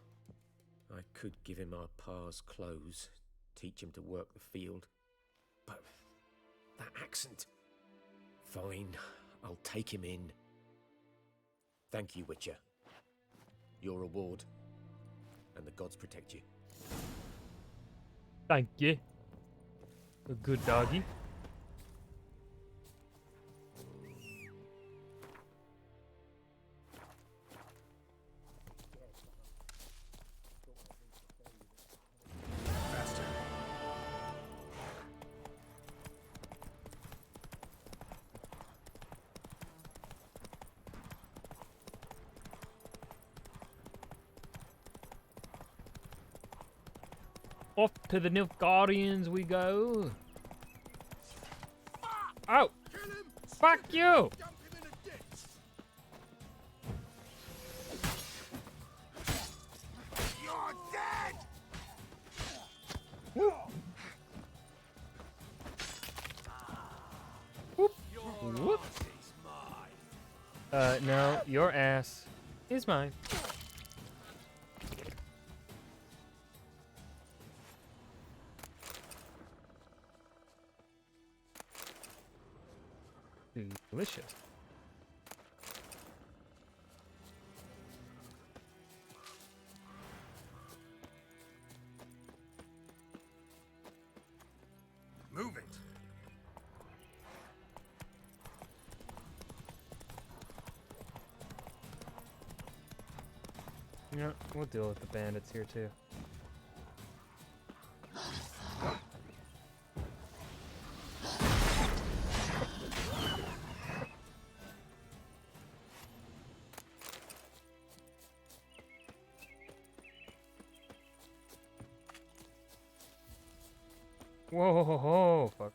I could give him our pa's clothes, teach him to work the field. But that accent... Fine, I'll take him in. Thank you, Witcher. Your reward, and the gods protect you. Thank you. A good doggy. Faster. Off to the Nilfgaardians we go. Oh! Fuck you! You're dead! Whoop. Whoop. Whoop. No, your ass is mine. Delicious. Move it. Yeah, we'll deal with the bandits here too. Whoa, ho, ho, fuck.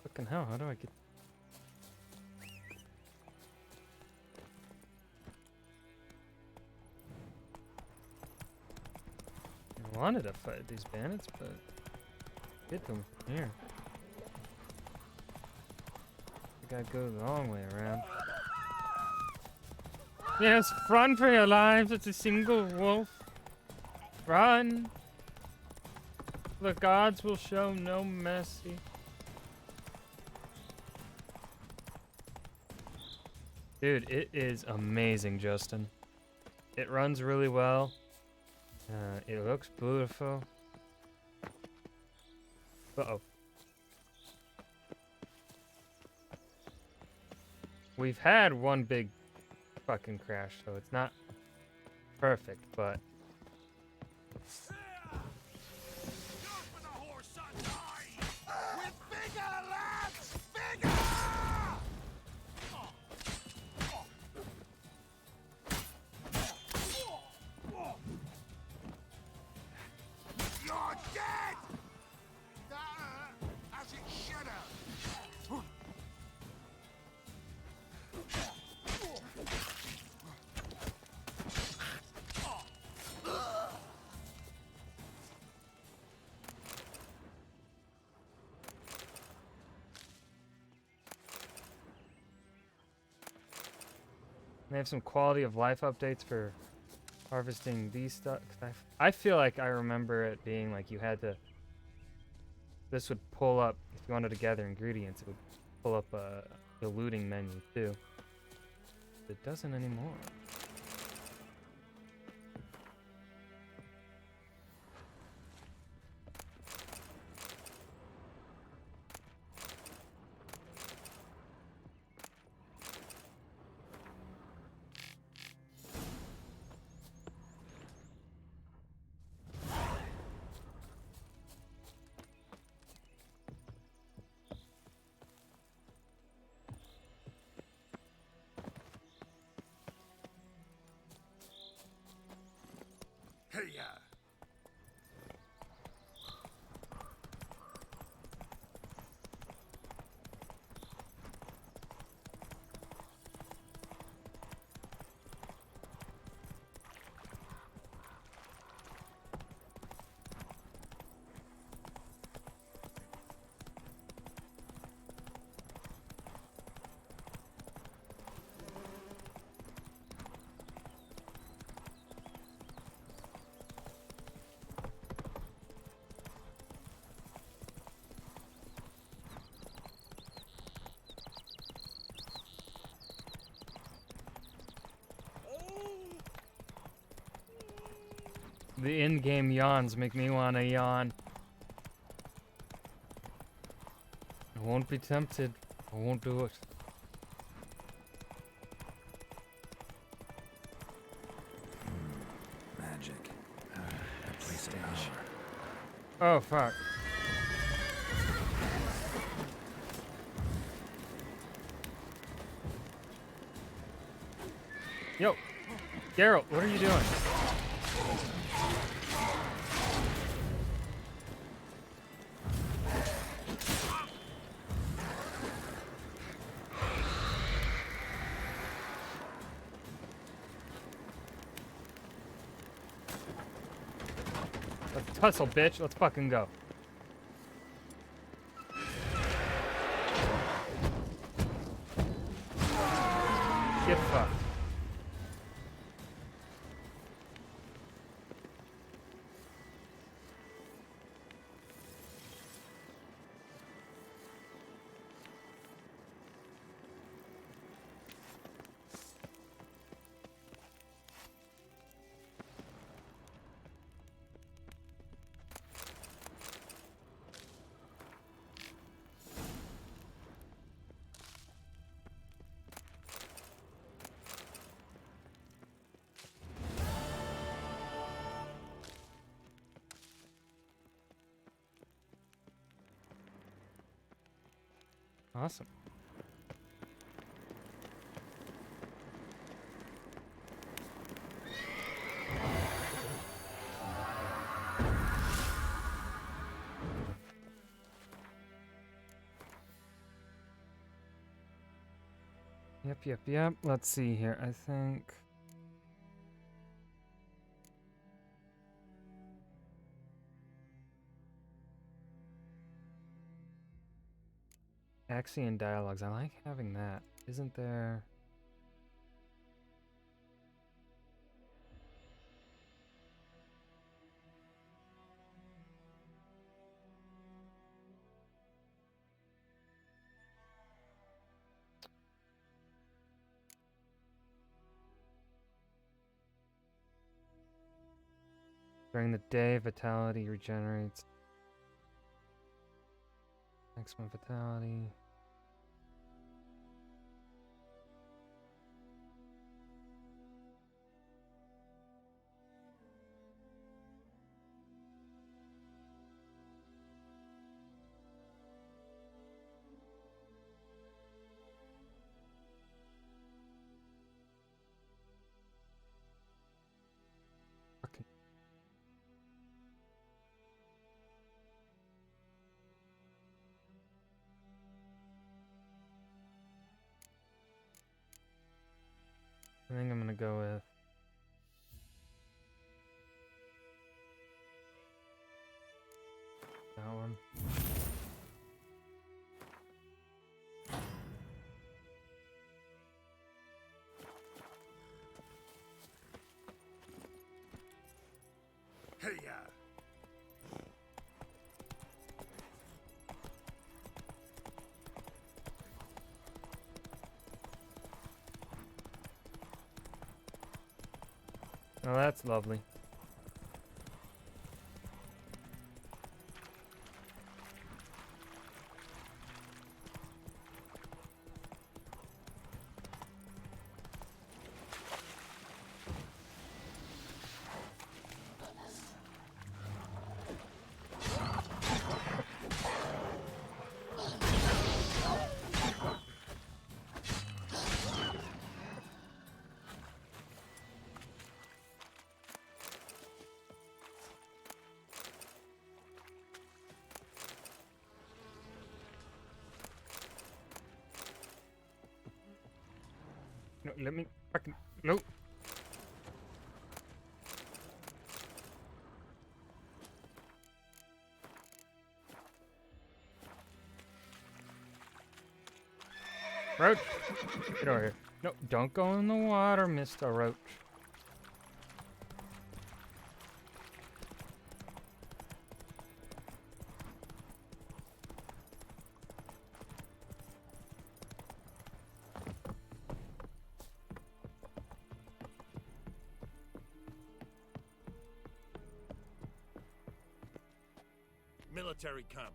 Fucking hell, how do I get... I wanted to fight these bandits, but... Get them here. I gotta go the long way around. Yes, run for your lives, it's a single wolf. Run! The gods will show no mercy. Dude, it is amazing, Justin. It runs really well. It looks beautiful. Uh-oh. We've had one big fucking crash, so it's not perfect, but... You're dead! As it should have. They have some quality of life updates for harvesting these stuff. I feel like I remember it being like you had to... This would pull up, if you wanted to gather ingredients, it would pull up the looting menu too. It doesn't anymore. Hey-ya! The in-game yawns make me want to yawn. I won't be tempted. I won't do it. Magic. A place of power. Oh, fuck. Yo, Geralt, what are you doing? Let's tussle, bitch. Let's fucking go. Get fucked. Awesome. Yep. Let's see here. I think... Axion dialogues. I like having that. Isn't there... During the day, vitality regenerates. Maximum vitality. I think I'm gonna go with that one. Hey, Oh, that's lovely. No, let me fucking... Nope. Roach! Get over here. No, don't go in the water, Mr. Roach. Military camp.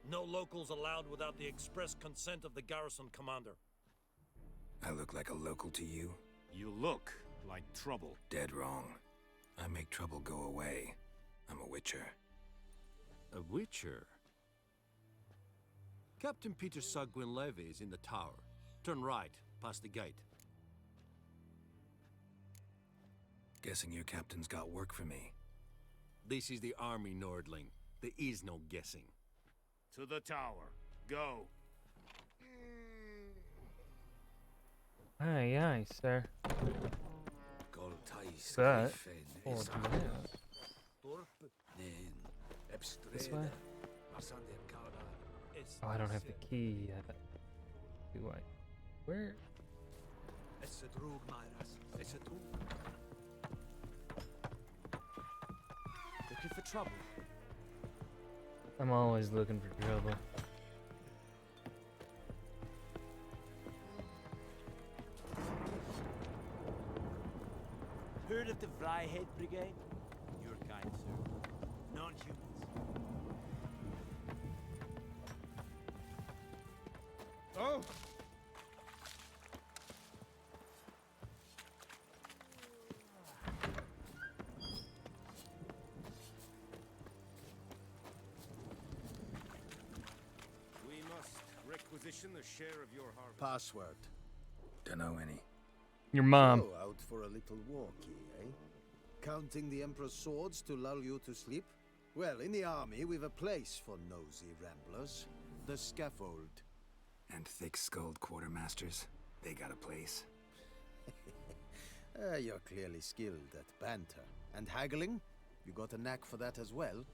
No locals allowed without the express consent of the garrison commander. I look like a local to you? You look like trouble. Dead wrong. I make trouble go away. I'm a witcher. A witcher? Captain Peter Sagwin Levy is in the tower. Turn right, past the gate. Guessing your captain's got work for me. This is the army, Nordling. There is no guessing. To the tower. Go. Aye, aye, sir. But... Oh, this way? Oh, I don't have the key yet. Do I? Where? Looking for trouble? I'm always looking for trouble. Heard of the Vryhead Brigade? Your kind, sir. Non-humans. Oh! requisition a share of your harvest? Password. Dunno any. Your mom. Oh, out for a little walkie, eh? Counting the Emperor's swords to lull you to sleep? Well, in the army, we've a place for nosy ramblers. The scaffold. And thick-skulled quartermasters. They got a place. You're clearly skilled at banter. And haggling? You got a knack for that as well?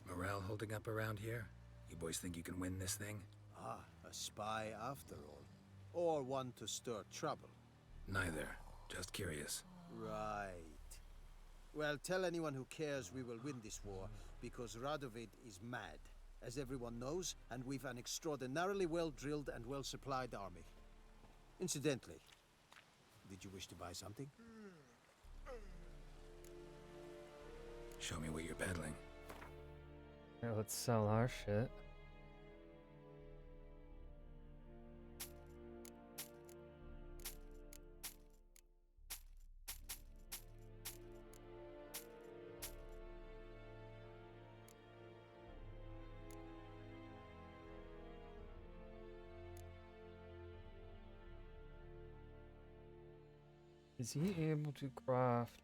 Morale holding up around here? You boys think you can win this thing? Ah, a spy after all. Or one to stir trouble. Neither. Just curious. Right. Well, tell anyone who cares we will win this war, because Radovid is mad, as everyone knows, and we've an extraordinarily well-drilled and well-supplied army. Incidentally, did you wish to buy something? Show me what you're peddling. Yeah, let's sell our shit. Is he able to craft?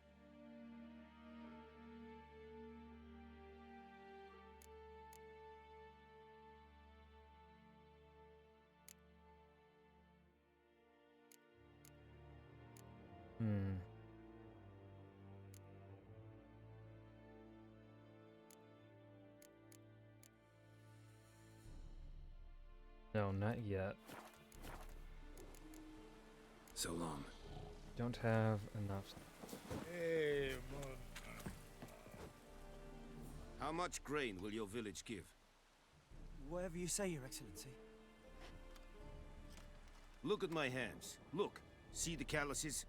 No, not yet. So long. Don't have enough. How much grain will your village give? Whatever you say, Your Excellency. Look at my hands. Look. See the calluses?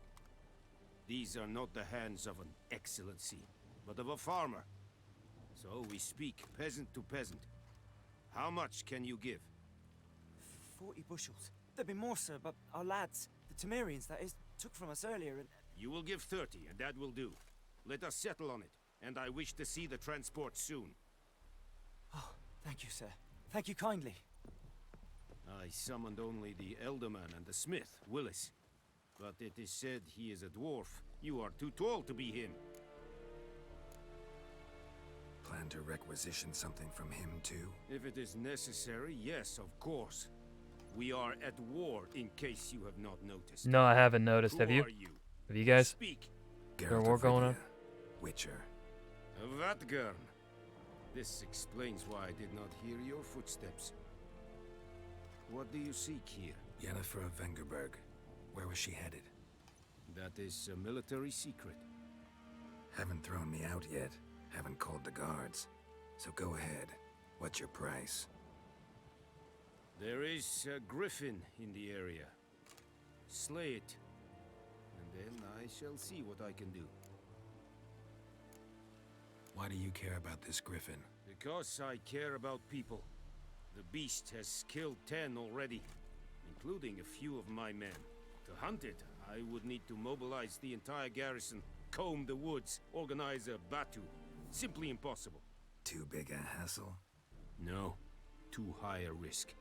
These are not the hands of an excellency, but of a farmer. So we speak peasant to peasant. How much can you give? 40 bushels. There'd be more, sir, but our lads, the Temerians, that is, took from us earlier and... You will give 30, and that will do. Let us settle on it, and I wish to see the transport soon. Oh, thank you, sir. Thank you kindly. I summoned only the Elderman and the smith, Willis. But it is said he is a dwarf. You are too tall to be him. Plan to requisition something from him, too? If it is necessary, yes, of course. We are at war, in case you have not noticed. No, I haven't noticed. Who Have you? are you? Have you guys? Speak. Is there a war going on? Witcher. Vatt'ghern. This explains why I did not hear your footsteps. What do you seek here? Yennefer of Vengerberg. Where was she headed? That is a military secret. Haven't thrown me out yet. Haven't called the guards. So go ahead. What's your price? There is a griffin in the area. Slay it, and then I shall see what I can do. Why do you care about this griffin? Because I care about people. The beast has killed 10 already, including a few of my men. To hunt it, I would need to mobilize the entire garrison, comb the woods, organize a batu. Simply impossible. Too big a hassle? No, too high a risk.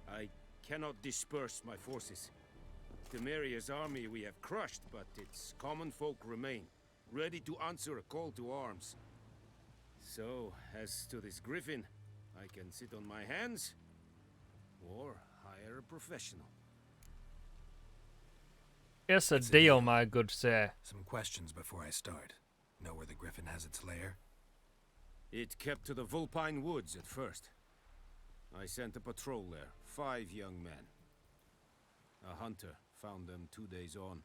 I cannot disperse my forces. Temeria's army we have crushed, but its common folk remain, ready to answer a call to arms. So, as to this griffin, I can sit on my hands, or hire a professional. It's a deal, my good sir. Some questions before I start. Know where the griffin has its lair? It kept to the Vulpine Woods at first. I sent a patrol there, 5 young men. A hunter found them 2 days on.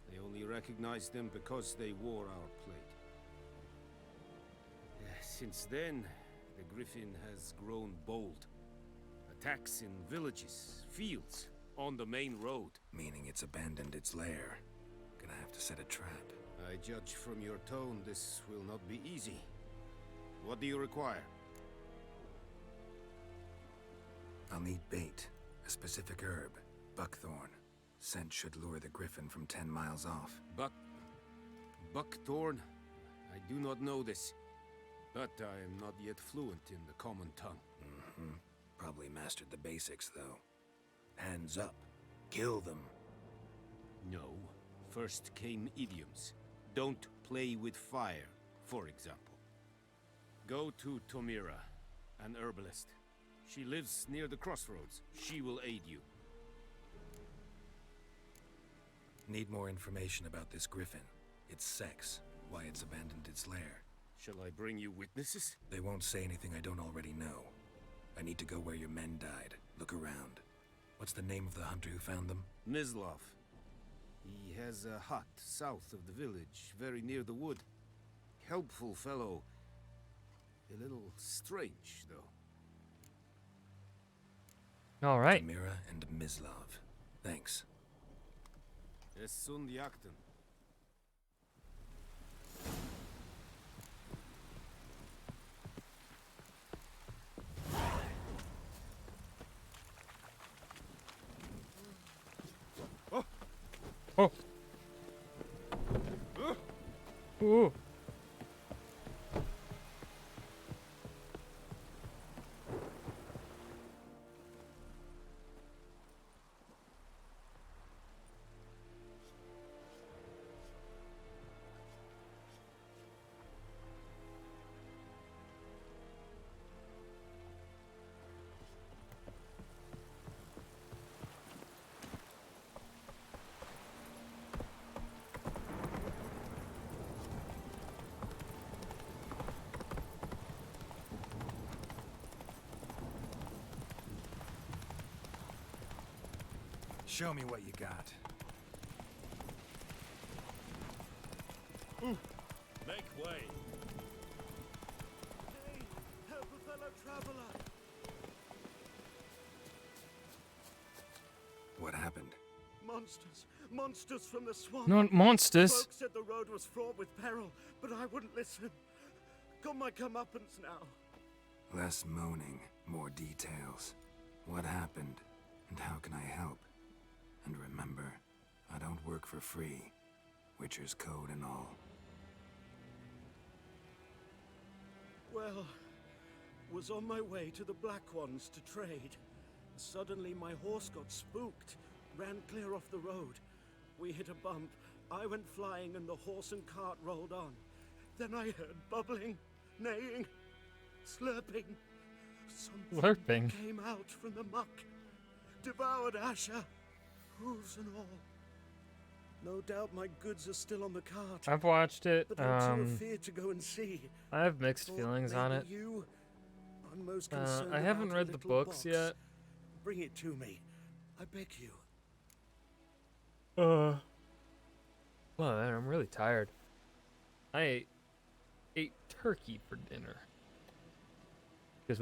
They only recognized them because they wore our plate. Since then, the griffin has grown bold. Attacks in villages, fields, on the main road. Meaning it's abandoned its lair. Gonna have to set a trap. I judge from your tone this will not be easy. What do you require? I'll need bait. A specific herb. Buckthorn. Scent should lure the griffin from 10 miles off. Buckthorn? I do not know this. But I am not yet fluent in the common tongue. Probably mastered the basics, though. Hands up. Kill them. No. First came idioms. Don't play with fire, for example. Go to Tomira, an herbalist. She lives near the crossroads. She will aid you. Need more information about this griffin. Its sex, why it's abandoned its lair. Shall I bring you witnesses? They won't say anything I don't already know. I need to go where your men died. Look around. What's the name of the hunter who found them? Mislav. He has a hut south of the village, very near the wood. Helpful fellow. A little strange, though. All right. Mira and Mislav. Thanks. Es sunt jakten. Oh. Ooh. Show me what you got. Make way. Hey, help a fellow traveler. What happened? Monsters from the swamp. No monsters. Folks said the road was fraught with peril, but I wouldn't listen. Got my comeuppance now. Less moaning, more details. What happened, and how can I help? And remember, I don't work for free. Witcher's code and all. Well, was on my way to the Black Ones to trade. Suddenly my horse got spooked, ran clear off the road. We hit a bump, I went flying and the horse and cart rolled on. Then I heard bubbling, neighing, slurping. Something came out from the muck, devoured Asher, hooves and all. No doubt my goods are still on the cart. I've watched it. But I'm too afeared to go and see. I have mixed feelings on it. I'm most concerned I haven't about read a the little books box. yet. Bring it to me. I beg you. Well, man, I'm really tired. I ate turkey for dinner. Because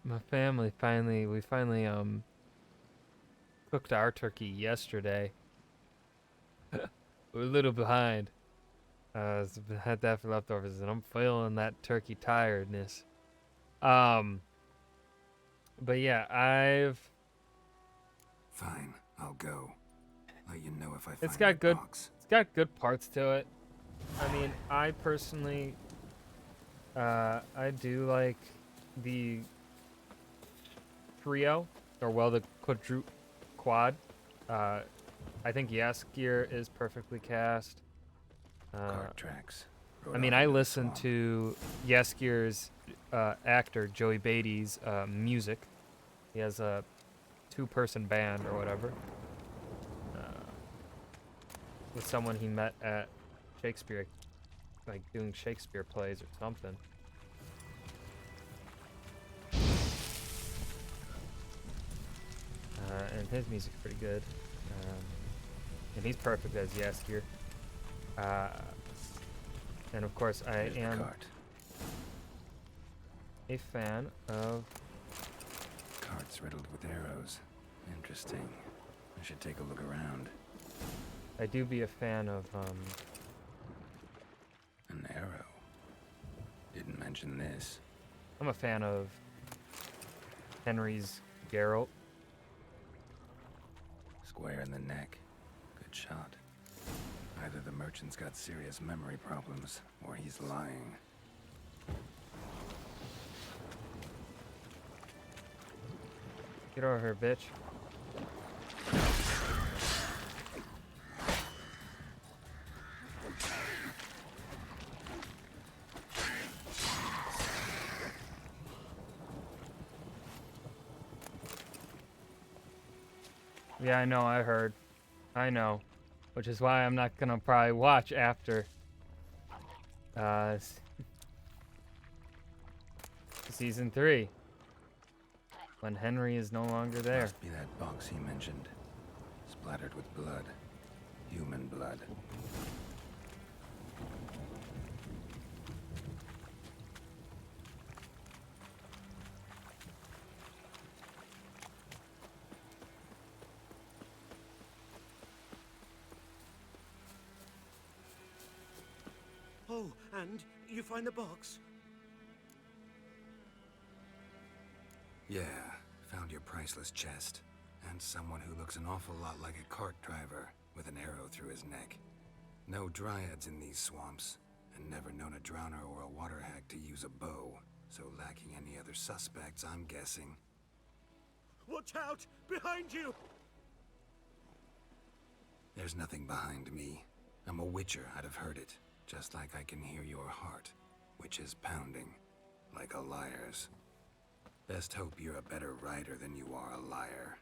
my family we finally cooked our turkey yesterday. We're a little behind. Had that for leftovers, and I'm feeling that turkey tiredness. But yeah, Fine, I'll go. Let you know if I find It's got that good. box. It's got good parts to it. I mean, I personally, I do like the trio, or well, the quad. I think Yaskir is perfectly cast. Cart tracks. I mean, I listen to Yaskir's actor Joey Beatty's music. He has a two-person band or whatever. With someone he met at Shakespeare, like doing Shakespeare plays or something. And his music's pretty good. And he's perfect as Yaskir. And of course, I am a fan of... Carts riddled with arrows. Interesting. I should take a look around. I do be a fan of, An arrow. Didn't mention this. I'm a fan of Henry's Geralt. Square in the neck. Good shot. Either the merchant's got serious memory problems, or he's lying. Get over here, bitch. Yeah, I know, I heard. I know. Which is why I'm not gonna probably watch after Season 3. When Henry is no longer there. Must be that box he mentioned. Splattered with blood. Human blood. Oh, and you find the box? Yeah, found your priceless chest. And someone who looks an awful lot like a cart driver, with an arrow through his neck. No dryads in these swamps, and never known a drowner or a water hag to use a bow. So lacking any other suspects, I'm guessing. Watch out! Behind you! There's nothing behind me. I'm a witcher, I'd have heard it. Just like I can hear your heart, which is pounding, like a liar's. Best hope you're a better rider than you are a liar.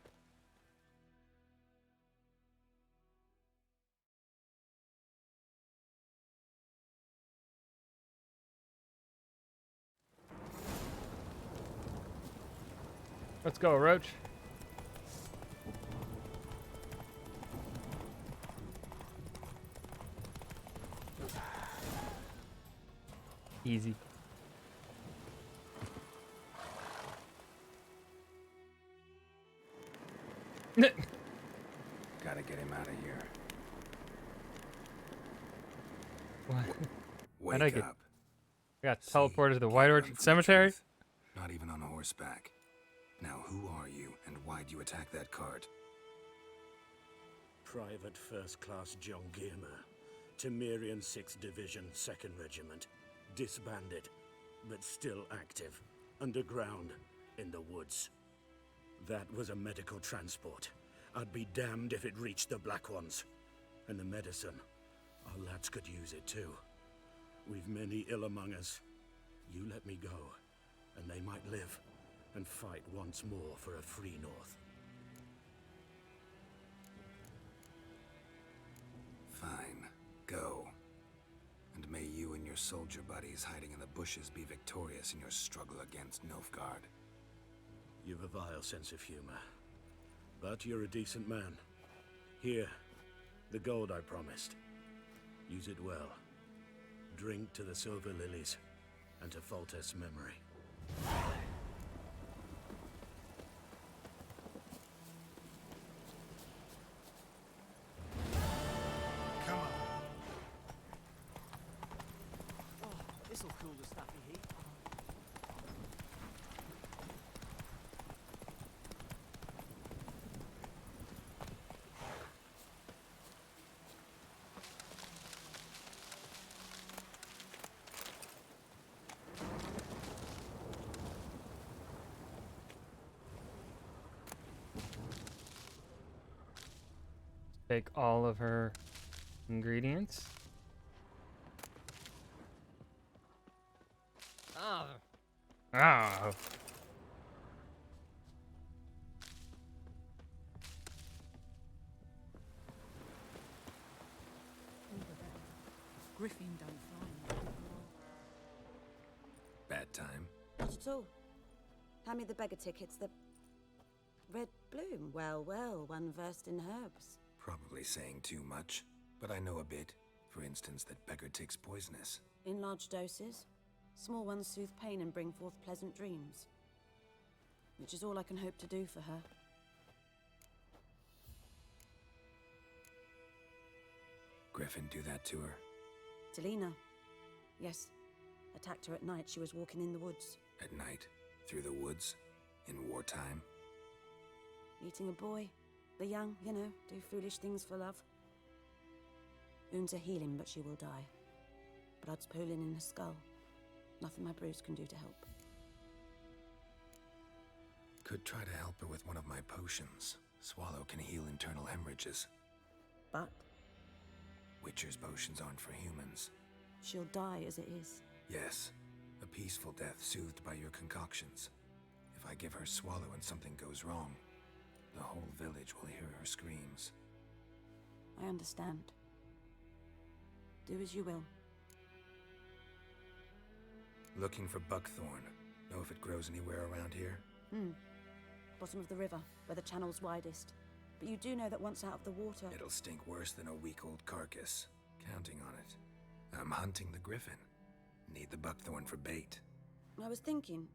Let's go, Roach. Easy. Gotta get him out of here. What? Wake How'd I get? up. I got teleported to the White Orchard Cemetery? Not even on horseback. Now who are you, and why'd you attack that cart? Private First Class John Giermer, Temerian 6th Division, 2nd Regiment. Disbanded, but still active. Underground, in the woods. That was a medical transport. I'd be damned if it reached the Black Ones. And the medicine, our lads could use it too. We've many ill among us. You let me go, and they might live, and fight once more for a free North. Fine, go. And may you and your soldier buddies hiding in the bushes be victorious in your struggle against Nilfgaard. You've a vile sense of humor. But you're a decent man. Here, the gold I promised. Use it well. Drink to the silver lilies, and to Foltest's memory. Come on. Oh, this'll cool the stuffy heat. Take all of her ingredients. Oh. Ah. Griffin don't find. Bad time. Not at all. Hand me the beggar tickets, the red bloom. Well, well, one versed in herbs. Probably saying too much, but I know a bit. For instance, that beggar tick's poisonous. In large doses. Small ones soothe pain and bring forth pleasant dreams. Which is all I can hope to do for her. Griffin do that to her? Delina. Yes. Attacked her at night. She was walking in the woods. At night? Through the woods? In wartime? Meeting a boy. The young, you know, do foolish things for love. Wounds are healing, but she will die. Blood's pooling in her skull. Nothing my bruise can do to help. Could try to help her with one of my potions. Swallow can heal internal hemorrhages. But Witcher's potions aren't for humans. she'll die as it is. Yes, a peaceful death soothed by your concoctions. If I give her Swallow and something goes wrong, the whole village will hear her screams. I understand. Do as you will. Looking for buckthorn. Know if it grows anywhere around here? Bottom of the river, where the channel's widest. But you do know that once out of the water... It'll stink worse than a week-old carcass. Counting on it. I'm hunting the griffin. Need the buckthorn for bait. I was thinking...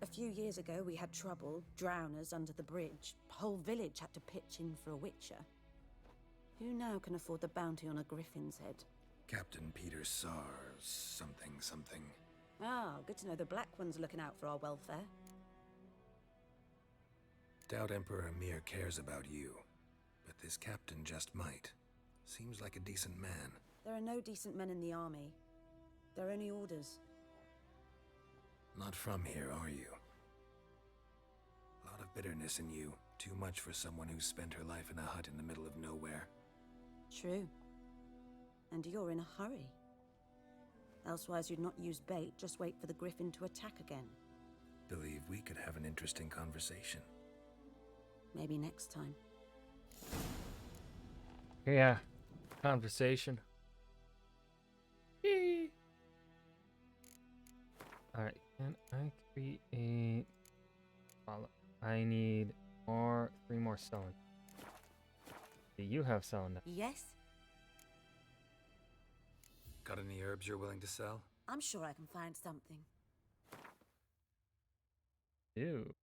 A few years ago, we had trouble, drowners under the bridge. Whole village had to pitch in for a witcher. Who now can afford the bounty on a griffin's head? Captain Peter Sar... something. Ah, good to know the Black One's looking out for our welfare. Doubt Emperor Emir cares about you. But this captain just might. Seems like a decent man. There are no decent men in the army. They're only orders. Not from here, are you? A lot of bitterness in you. Too much for someone who spent her life in a hut in the middle of nowhere. True. And you're in a hurry. Elsewise you'd not use bait, just wait for the griffin to attack again. Believe we could have an interesting conversation. Maybe next time. Yeah. Conversation. Yee. Alright, can I create... Follow. I need 3 more stone. Do you have stone now? Yes? Got any herbs you're willing to sell? I'm sure I can find something. Ew.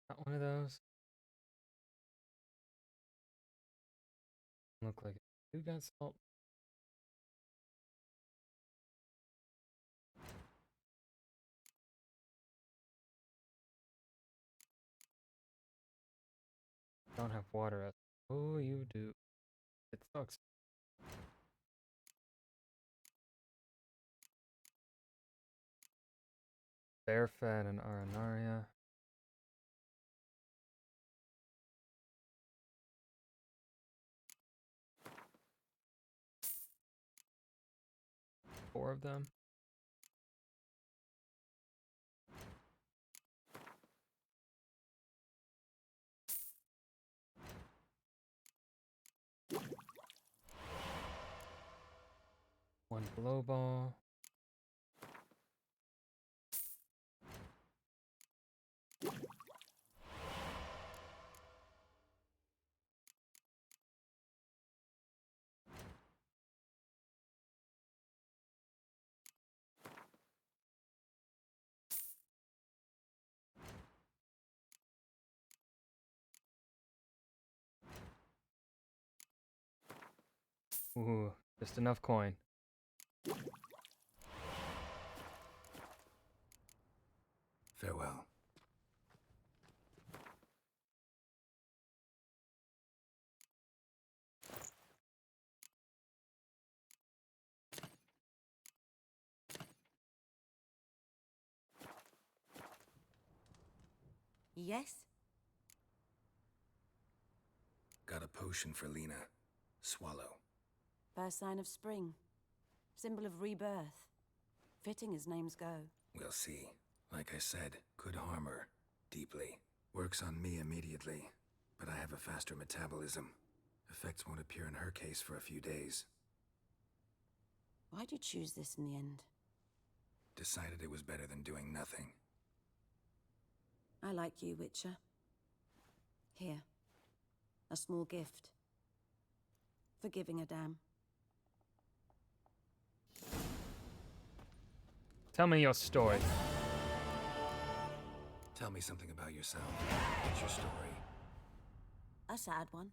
Not one of those. Look like it. Who got salt? Don't have water out. Oh, you do. It sucks. Bear fat and Aranaria. Four of them. One blow ball. Ooh, just enough coin. Farewell. Yes? Got a potion for Lena. Swallow. First sign of spring. Symbol of rebirth. Fitting as names go. We'll see. Like I said, could harm her. Deeply. Works on me immediately, but I have a faster metabolism. Effects won't appear in her case for a few days. Why'd you choose this in the end? Decided it was better than doing nothing. I like you, Witcher. Here. A small gift. For giving a damn. Tell me your story. Tell me something about yourself. What's your story? A sad one.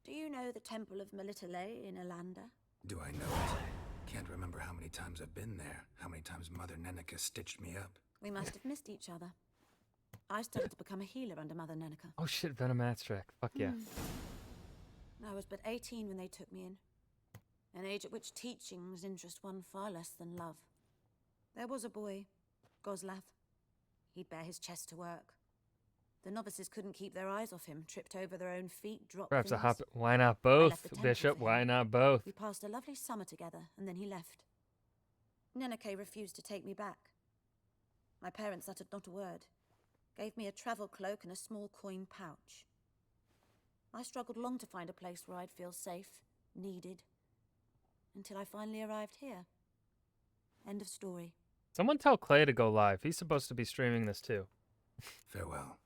Do you know the Temple of Melitele in Alanda? Do I know it? Can't remember how many times I've been there, how many times Mother Neneka stitched me up. We must have missed each other. I studied to become a healer under Mother Neneka. Oh shit, Venom Abstract. Fuck yeah. I was but 18 when they took me in. An age at which teachings interest one far less than love. There was a boy, Goslav. He'd bare his chest to work. The novices couldn't keep their eyes off him, tripped over their own feet, dropped Perhaps a things. hop. Why not I left both, the temple Bishop? for Why him. not both? We passed a lovely summer together, and then he left. Neneke refused to take me back. My parents uttered not a word, gave me a travel cloak and a small coin pouch. I struggled long to find a place where I'd feel safe, needed, until I finally arrived here. End of story. Someone tell Clay to go live. He's supposed to be streaming this too. Farewell.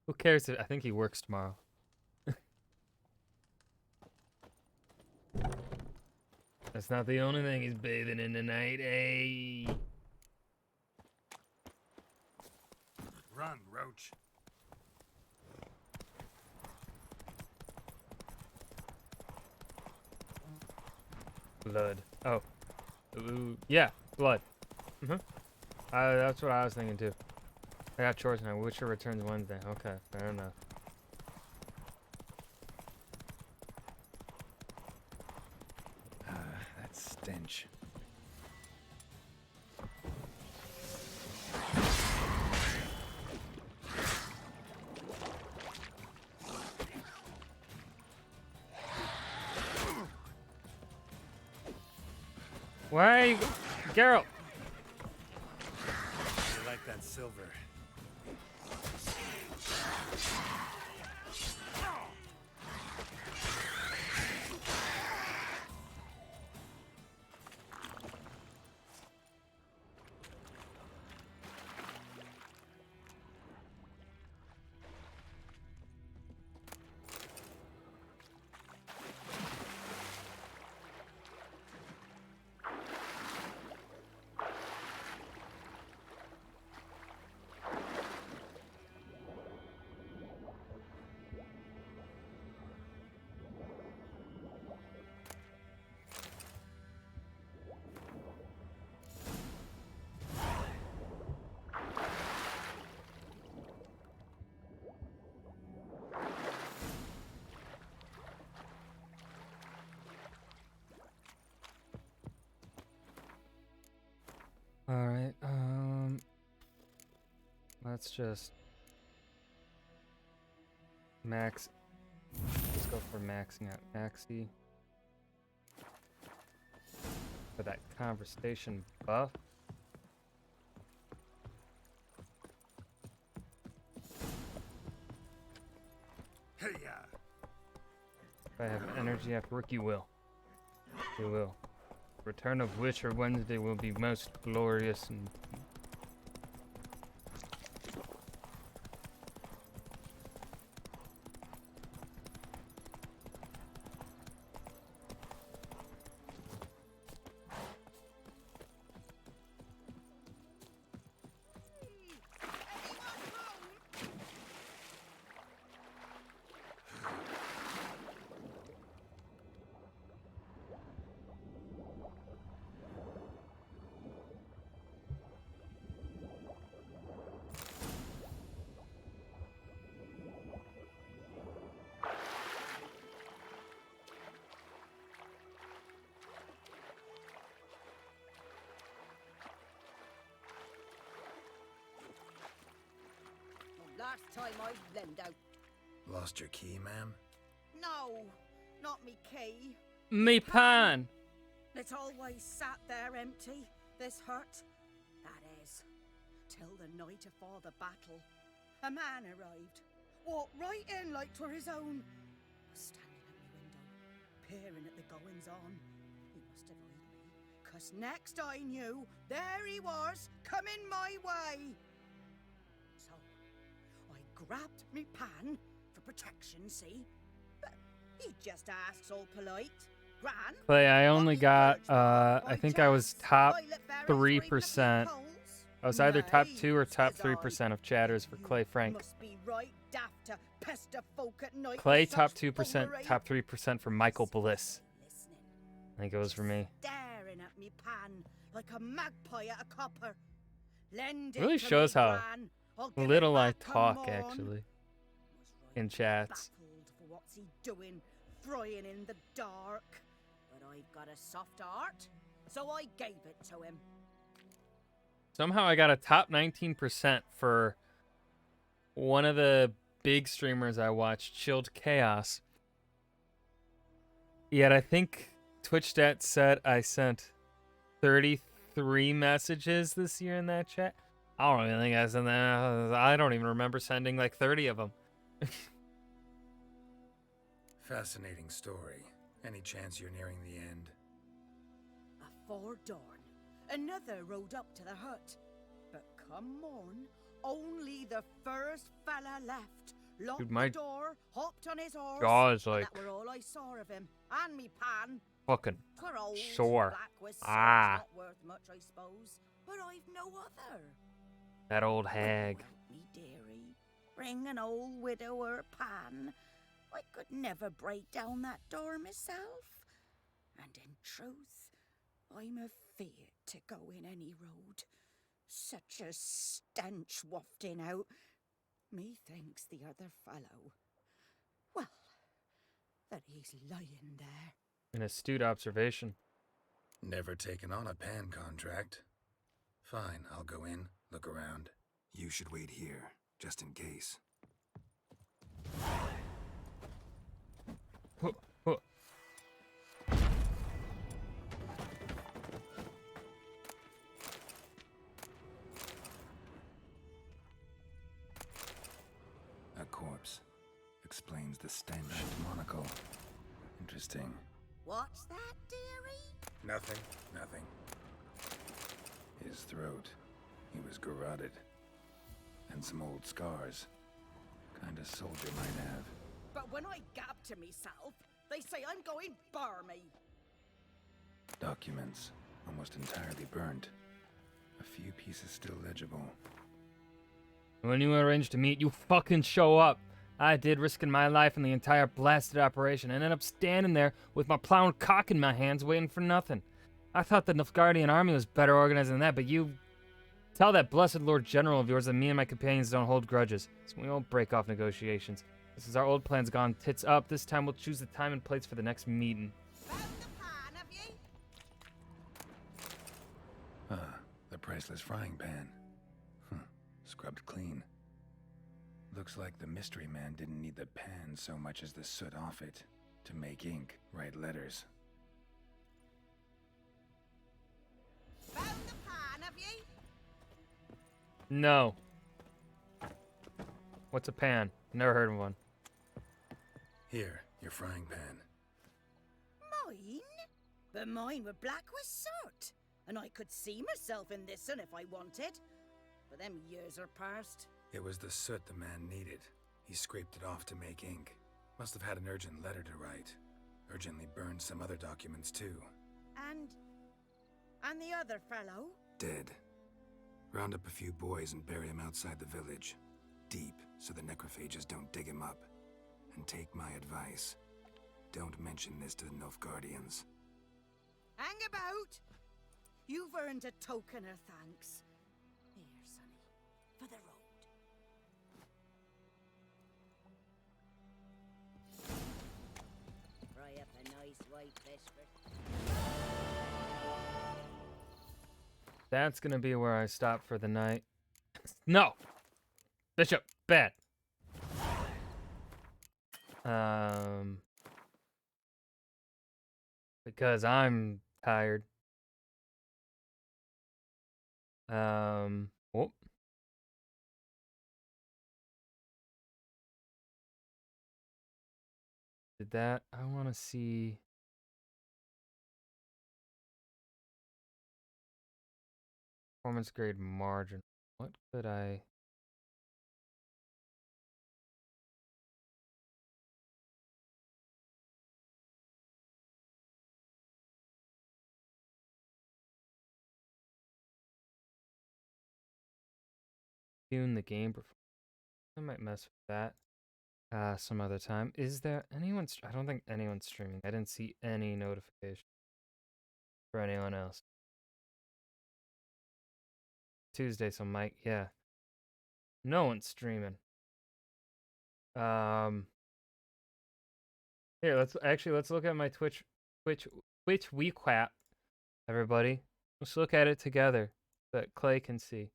Who cares? I think he works tomorrow. That's not the only thing he's bathing in tonight, eh? Run, Roach. Blood. Oh. Ooh, yeah, blood. That's what I was thinking too. I got chores now. Witcher returns Wednesday. Okay, fair enough. That stench. Why are you... Geralt! I like that silver. Alright, let's just max. Let's go for maxing out Maxi for that conversation buff. Hey, If I have energy after work, you will. You will. Return of Witcher Wednesday will be most glorious and Last time I lend out. Lost your key, ma'am? No, not me key. me pan. It's always sat there empty, this hut. That is, till the night afore the battle. a man arrived. Walked right in like 'twere his own. Was standing at my window, peering at the goings-on. He must have eyed me, 'cause next I knew, there he was, coming my way. So, I grabbed me pan, for protection, see? But he just asks all polite. Gran? Clay, I only got, I think I was top 3%. I was either top 2 or top 3% of chatters for Clay Frank. Must be right daft to pester folk at night Clay, with top such 2%, foolery. top 3% for Michael Bliss. I think it was for me. Staring at me pan like a magpie at a copper. Lend It really it to shows me, how Gran. I'll give it little I back, come talk, on. actually, in chats. Baffled for what's he doing, frying in the dark. But I've got a soft heart, so I gave it to him. Somehow I got a top 19% for one of the big streamers I watched, Chilled Chaos. Yet I think TwitchStat said I sent 33 messages this year in that chat. I don't even think I sent that. I don't even remember sending like 30 of them. Fascinating story. Any chance you're nearing the end? Afore dawn, another rode up to the hut. But come on, only the first fella left. Locked Dude, my the door, hopped on his horse. jaw is and like that were all I saw of him. And me pan. fucking 'Twere old, sore. black with salt, Ah, not worth much, I suppose. But I've no other. that old hag. Me dearie, bring an old widower pan. I could never break down that door myself. And in truth, I'm afeard to go in any road. Such a stench wafting out. Methinks the other fellow, well, that he's lying there. An astute observation. Never taken on a pan contract. Fine, I'll go in, look around. You should wait here, just in case. A corpse. Explains the stench. Monocle. Interesting. What's that, dearie? Nothing. His throat. He was garroted. And some old scars. Kinda soldier might have. But when I gab to myself, they say I'm going barmy. Documents. Almost entirely burnt. A few pieces still legible. When you arranged to meet, you fucking show up. I did, risking my life in the entire blasted operation, and ended up standing there with my plow and cock in my hands waiting for nothing. I thought the Nilfgaardian army was better organized than that, but you... Tell that blessed Lord General of yours that me and my companions don't hold grudges, so we won't break off negotiations. Since our old plan's gone tits up, this time we'll choose the time and place for the next meeting. The priceless frying pan. Scrubbed clean. Looks like the mystery man didn't need the pan so much as the soot off it to make ink, write letters. Found the pan, have ye? No. What's a pan? Never heard of one. Here, your frying pan. Mine? But mine were black with soot. And I could see myself in this one if I wanted. But them years are past. It was the soot the man needed. He scraped it off to make ink. Must have had an urgent letter to write. Urgently burned some other documents too. And the other fellow? Dead. Round up a few boys and bury him outside the village. Deep, so the necrophages don't dig him up. And take my advice. Don't mention this to the Nilfgaardians. Hang about! You've earned a token of thanks. Here, sonny, for the road. Fry up a nice white fish for... That's gonna be where I stop for the night. No! Bishop, bad. Because I'm tired. Whoop. did that. I want to see. Performance grade margin. What could I? Tune the game performance. I might mess with that some other time. Is there anyone? I don't think anyone's streaming. I didn't see any notification for anyone else. Tuesday, so Mike, yeah. No one's streaming. Here, let's look at my Twitch WeQuap, everybody. Let's look at it together so that Clay can see.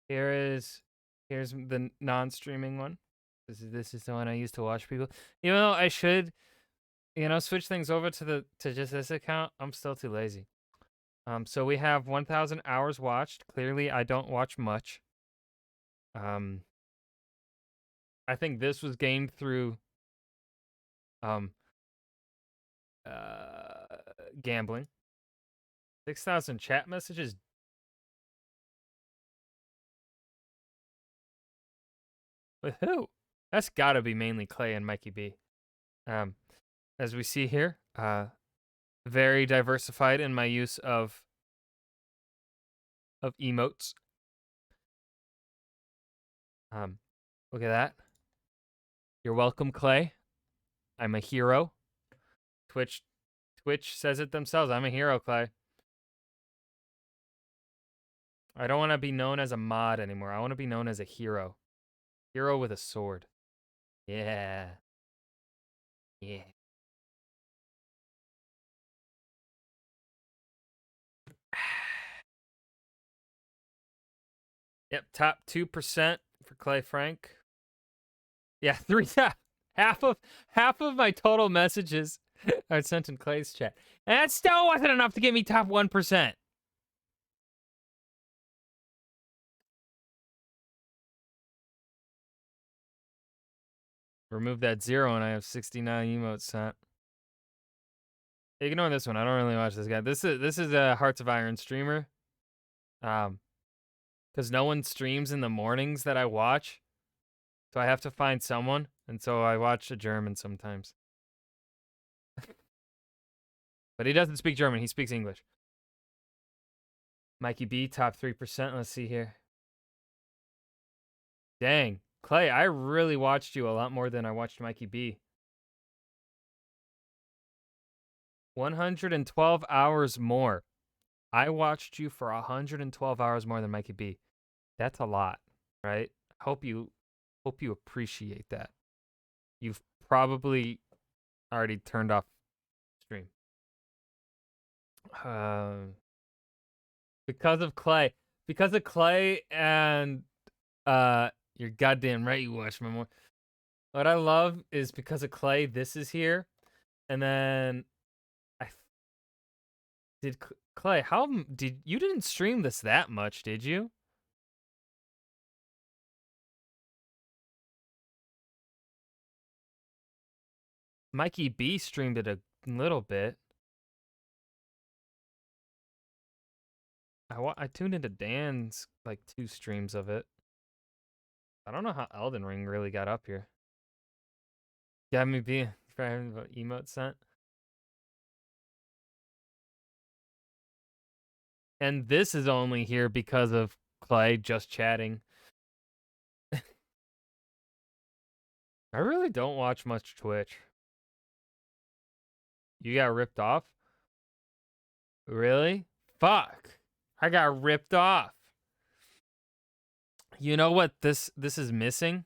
Here's the non-streaming one. This is the one I use to watch people. Even though I should, switch things over to just this account, I'm still too lazy. So we have 1,000 hours watched. Clearly, I don't watch much. I think this was gained through gambling. 6,000 chat messages. With who? That's gotta be mainly Clay and Mikey B. As we see here, very diversified in my use of emotes. Look at that. You're welcome, Clay. I'm a hero. Twitch says it themselves. I'm a hero, Clay. I don't want to be known as a mod anymore. I want to be known as a hero. Hero with a sword. Yeah. Yeah. Yep, top 2% for Clay Frank. Yeah, half of my total messages are sent in Clay's chat. And that still wasn't enough to get me top 1%. Remove that 0 and I have 69 emotes sent. Ignore this one. I don't really watch this guy. This is a Hearts of Iron streamer. Because no one streams in the mornings that I watch. So I have to find someone. And so I watch a German sometimes. But he doesn't speak German. He speaks English. Mikey B, top 3%. Let's see here. Dang. Clay, I really watched you a lot more than I watched Mikey B. 112 hours more. I watched you for 112 hours more than Mikey B. That's a lot, right? Hope you appreciate that. You've probably already turned off stream. Because of Clay. Because of Clay and you're goddamn right you watch my more. What I love is because of Clay, this is here. And then Clay, you didn't stream this that much, did you? Mikey B streamed it a little bit. I tuned into Dan's like 2 streams of it. I don't know how Elden Ring really got up here. Got me being for having the emote sent. And this is only here because of Clay just chatting. I really don't watch much Twitch. You got ripped off? Really? Fuck. I got ripped off. You know what this is missing?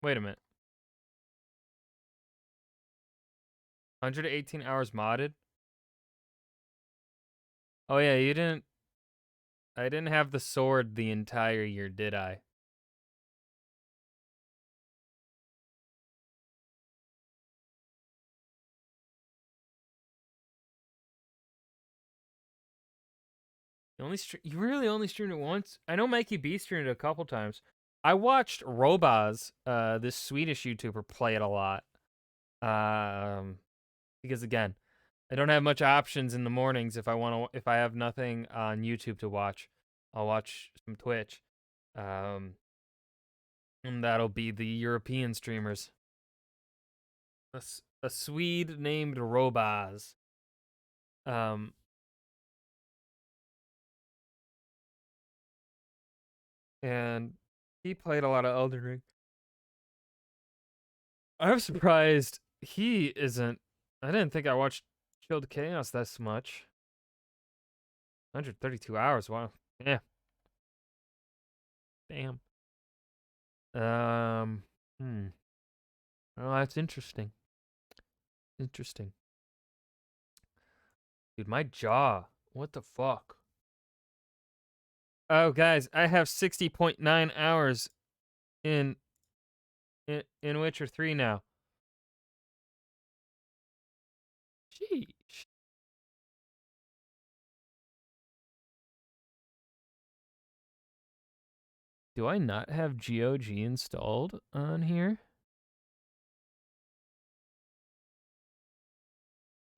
Wait a minute. 118 hours modded? Oh yeah, I didn't have the sword the entire year, did I? You really only streamed it once? I know Mikey B streamed it a couple times. I watched Robaz, this Swedish YouTuber, play it a lot. Because again, I don't have much options in the mornings if I have nothing on YouTube to watch. I'll watch some Twitch. And that'll be the European streamers. A Swede named Robaz. And he played a lot of Elden Ring. I'm surprised he isn't. I didn't think I watched Chilled Chaos this much. 132 hours. Wow. Yeah. Damn. Well, that's interesting. Interesting. Dude, my jaw. What the fuck? Oh, guys, I have 60.9 hours in Witcher 3 now. Sheesh. Do I not have GOG installed on here?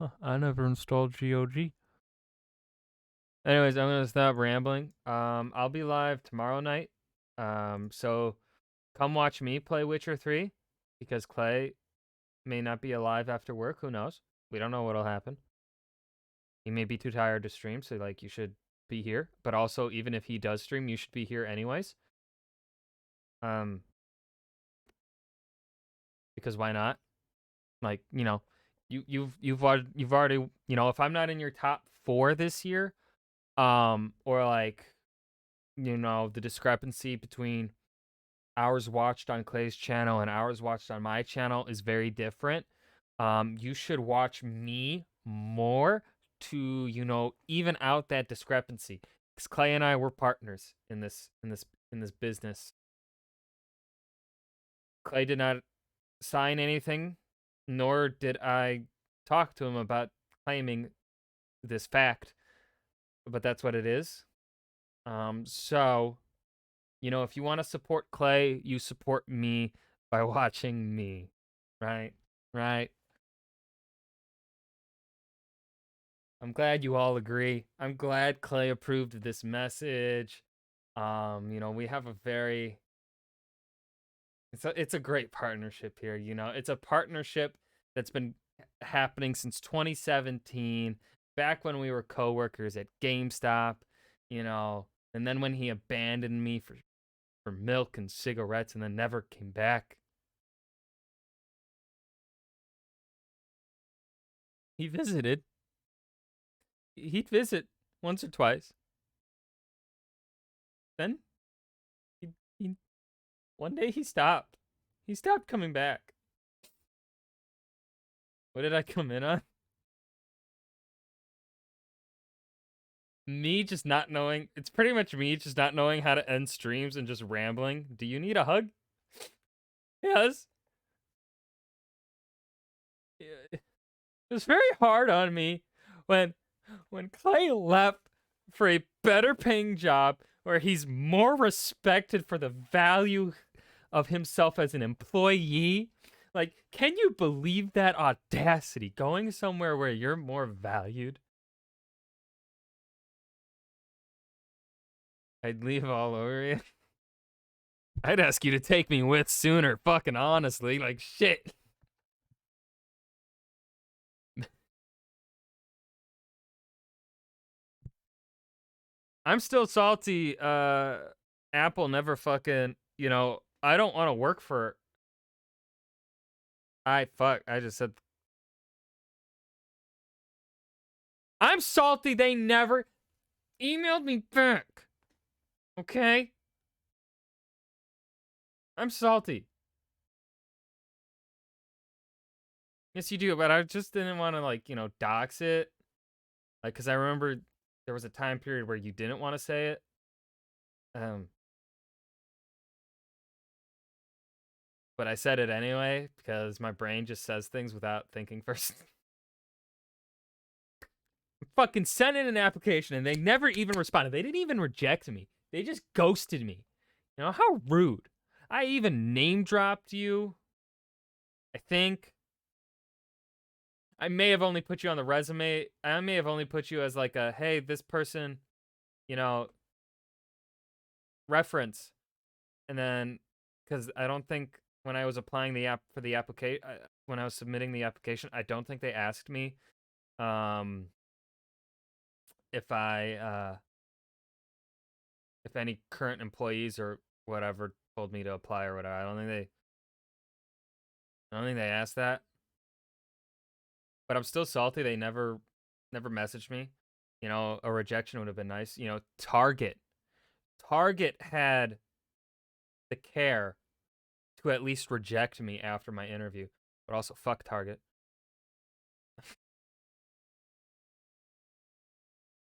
Huh, I never installed GOG. Anyways, I'm gonna stop rambling. I'll be live tomorrow night. So come watch me play Witcher 3 because Clay may not be alive after work. Who knows? We don't know what'll happen. He may be too tired to stream, so like you should be here. But also, even if he does stream, you should be here anyways. Because why not? Like, you know, you've already, you know, if I'm not in your top 4 this year, or like, you know, the discrepancy between hours watched on Clay's channel and hours watched on my channel is very different. You should watch me more to, you know, even out that discrepancy. Because Clay and I were partners in this business. Clay did not sign anything, nor did I talk to him about claiming this fact. But that's what it is. So, you know, if you want to support Clay, you support me by watching me. Right? Right? I'm glad you all agree. I'm glad Clay approved of this message. You know, we have a very... It's a great partnership here, you know. It's a partnership that's been happening since 2017, back when we were coworkers at GameStop, you know, and then when he abandoned me for milk and cigarettes and then never came back. He visited. He'd visit once or twice. Then one day he stopped. He stopped coming back. What did I come in on? Me just not knowing. It's pretty much me just not knowing how to end streams and just rambling. Do you need a hug? Yes. It was very hard on me when Clay left for a better paying job where he's more respected for the value of himself as an employee. Like, can you believe that audacity? Going somewhere where you're more valued? I'd leave all over you. I'd ask you to take me with sooner, fucking honestly. Like, shit. I'm still salty. Apple never fucking, you know, I don't want to work for... I just said... I'm salty they never emailed me back. Okay? I'm salty. Yes, you do, but I just didn't want to, like, you know, dox it. Like, because I remember there was a time period where you didn't want to say it. But I said it anyway, because my brain just says things without thinking first. Fucking sent in an application, and they never even responded. They didn't even reject me. They just ghosted me. You know, how rude. I even name dropped you, I think. I may have only put you on the resume. I may have only put you as like a, hey, this person, you know, reference. And then, because I don't think when I was applying the app for the application, when I was submitting the application, I don't think they asked me if if any current employees or whatever told me to apply or whatever. I don't think they asked that. But I'm still salty. They never messaged me. You know, a rejection would have been nice. You know, Target had the care to at least reject me after my interview. But also, fuck Target.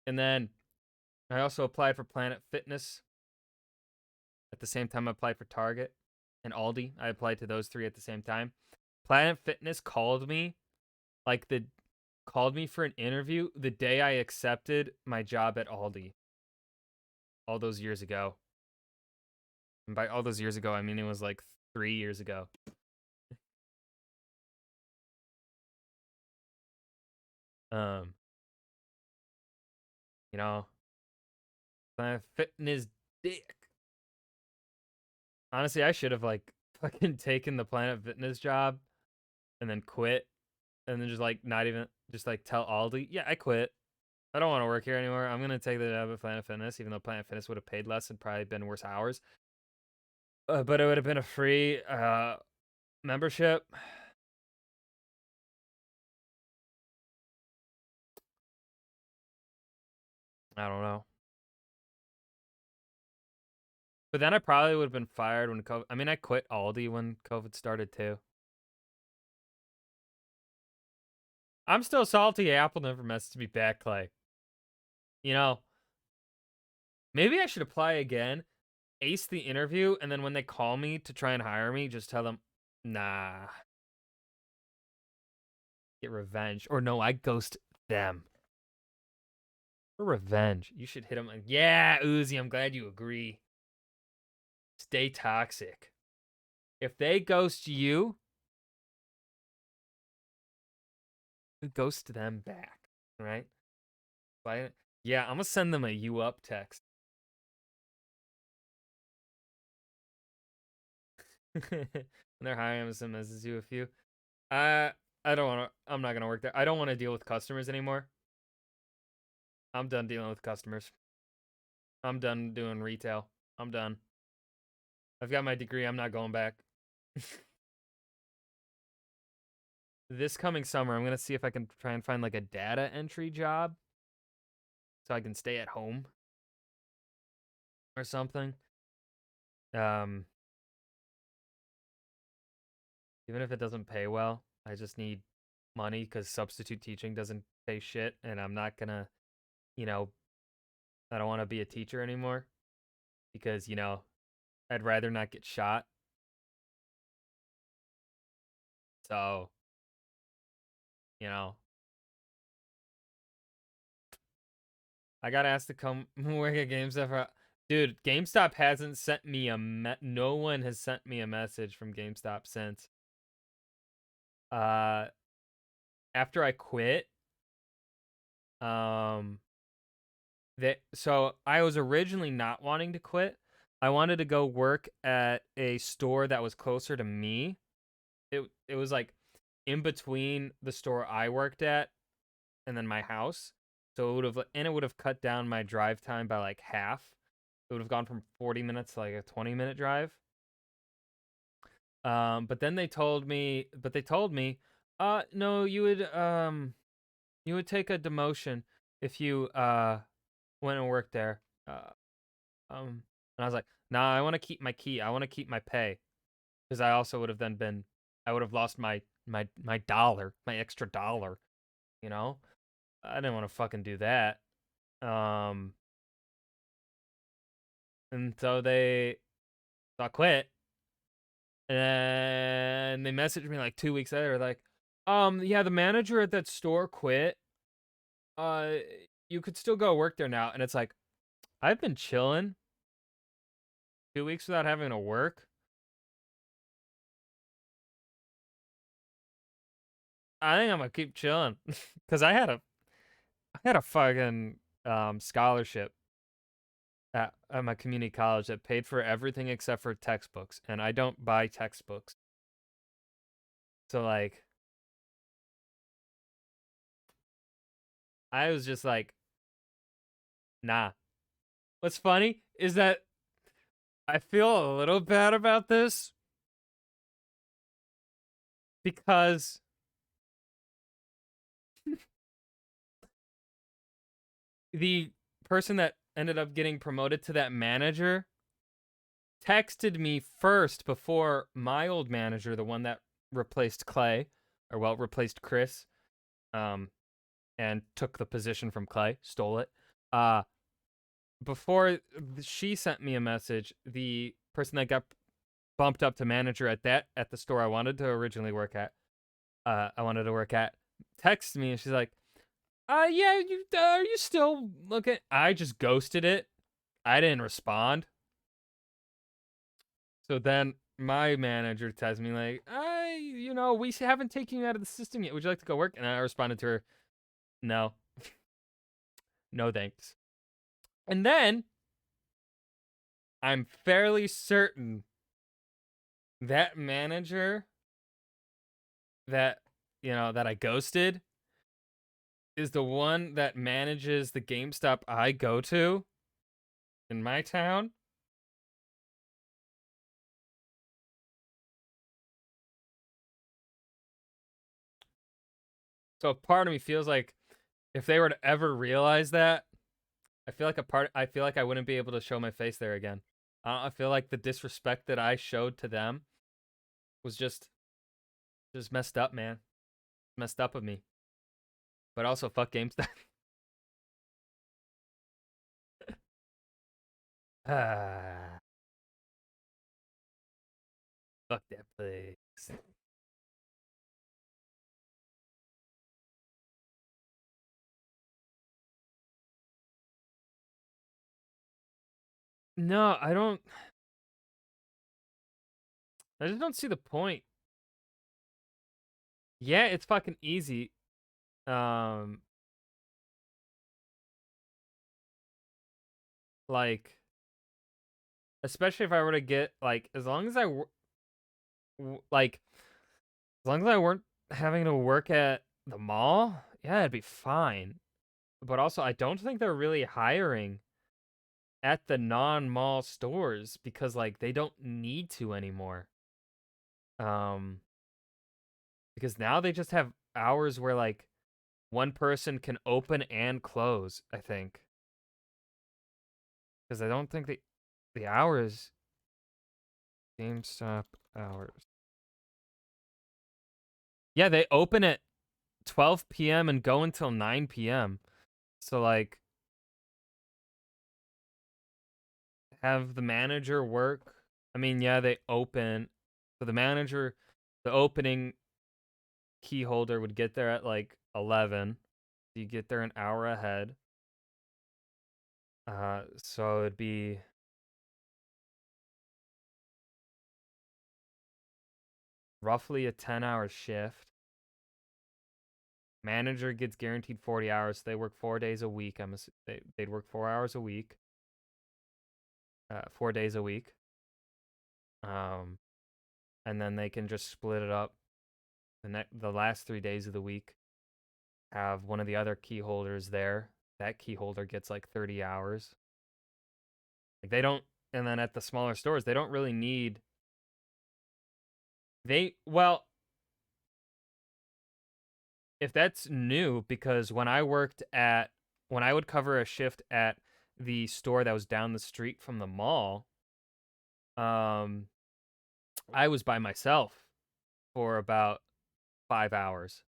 And then I also applied for Planet Fitness. At the same time, I applied for Target and Aldi. I applied to those 3 at the same time. Planet Fitness called me, called me for an interview the day I accepted my job at Aldi. All those years ago. And by all those years ago, I mean it was like 3 years ago. You know, Planet Fitness dick. Honestly, I should have like fucking taken the Planet Fitness job and then quit and then just like not even just like tell Aldi, yeah, I quit. I don't want to work here anymore. I'm going to take the job at Planet Fitness, even though Planet Fitness would have paid less and probably been worse hours. But it would have been a free membership. I don't know. But then I probably would have been fired when COVID... I mean, I quit Aldi when COVID started, too. I'm still salty Apple never messaged me back, Clay. You know, maybe I should apply again, ace the interview, and then when they call me to try and hire me, just tell them, nah. Get revenge. Or no, I ghost them. For revenge. You should hit them like, yeah, Uzi, I'm glad you agree. Stay toxic. If they ghost you, ghost them back, right? Yeah, I'm gonna send them a you up text. When they're hiring, I'm gonna message you a few. I don't want to. I'm not gonna work there. I don't want to deal with customers anymore. I'm done dealing with customers. I'm done doing retail. I'm done. I've got my degree. I'm not going back. This coming summer, I'm going to see if I can try and find like a data entry job so I can stay at home or something. Even if it doesn't pay well, I just need money because substitute teaching doesn't pay shit, and I'm not going to, you know, I don't want to be a teacher anymore because, you know, I'd rather not get shot. So, you know, I got asked to come work at GameStop. Dude, GameStop hasn't sent me no one has sent me a message from GameStop since. After I quit, so I was originally not wanting to quit. I wanted to go work at a store that was closer to me. It was like in between the store I worked at and then my house. So it would have cut down my drive time by like half. It would have gone from 40 minutes to like a 20-minute drive. But then they told me, no, you would take a demotion if you went and worked there. And I was like, nah, I want to keep my key. I want to keep my pay. Because I also would have I would have lost my dollar, my extra dollar, you know? I didn't want to fucking do that. And so I quit. And they messaged me like 2 weeks later, like, yeah, the manager at that store quit. You could still go work there now. And it's like, I've been chilling 2 weeks without having to work. I think I'm gonna keep chilling because I had a fucking scholarship at my community college that paid for everything except for textbooks, and I don't buy textbooks. So like, I was just like, nah. What's funny is that I feel a little bad about this because the person that ended up getting promoted to that manager texted me first before my old manager, the one that replaced Clay, or well, replaced Chris, and took the position from Clay, stole it. Before she sent me a message, the person that got bumped up to manager at the store I wanted to originally work at, texted me, and she's like, yeah, are you still looking? I just ghosted it. I didn't respond. So then my manager texts me like, we haven't taken you out of the system yet. Would you like to go work? And I responded to her, no. No thanks. And then I'm fairly certain that manager that I ghosted is the one that manages the GameStop I go to in my town. So part of me feels like if they were to ever realize that, I feel like I wouldn't be able to show my face there again. I feel like the disrespect that I showed to them was just messed up, man. Messed up of me. But also fuck GameStop. Fuck that place. No, I just don't see the point. Yeah, it's fucking easy. Like, especially if I were to get, like, as long as I weren't having to work at the mall, yeah, it'd be fine. But also, I don't think they're really hiring at the non-mall stores because, like, they don't need to anymore. Because now they just have hours where, like, one person can open and close, I think. Because I don't think the hours... GameStop hours. Yeah, they open at 12 p.m. and go until 9 p.m. So, like, have the manager work. I mean, yeah, they open. So the opening key holder would get there at, like, 11. You get there an hour ahead. So it'd be... roughly a 10-hour shift. Manager gets guaranteed 40 hours. So they work 4 days a week. They'd work 4 hours a week. 4 days a week. And then they can just split it up. The last 3 days of the week, have one of the other key holders there. That key holder gets like 30 hours. Like they don't, and then at the smaller stores, they don't really need. If that's new, because when I would cover a shift at the store that was down the street from the mall, I was by myself for about 5 hours.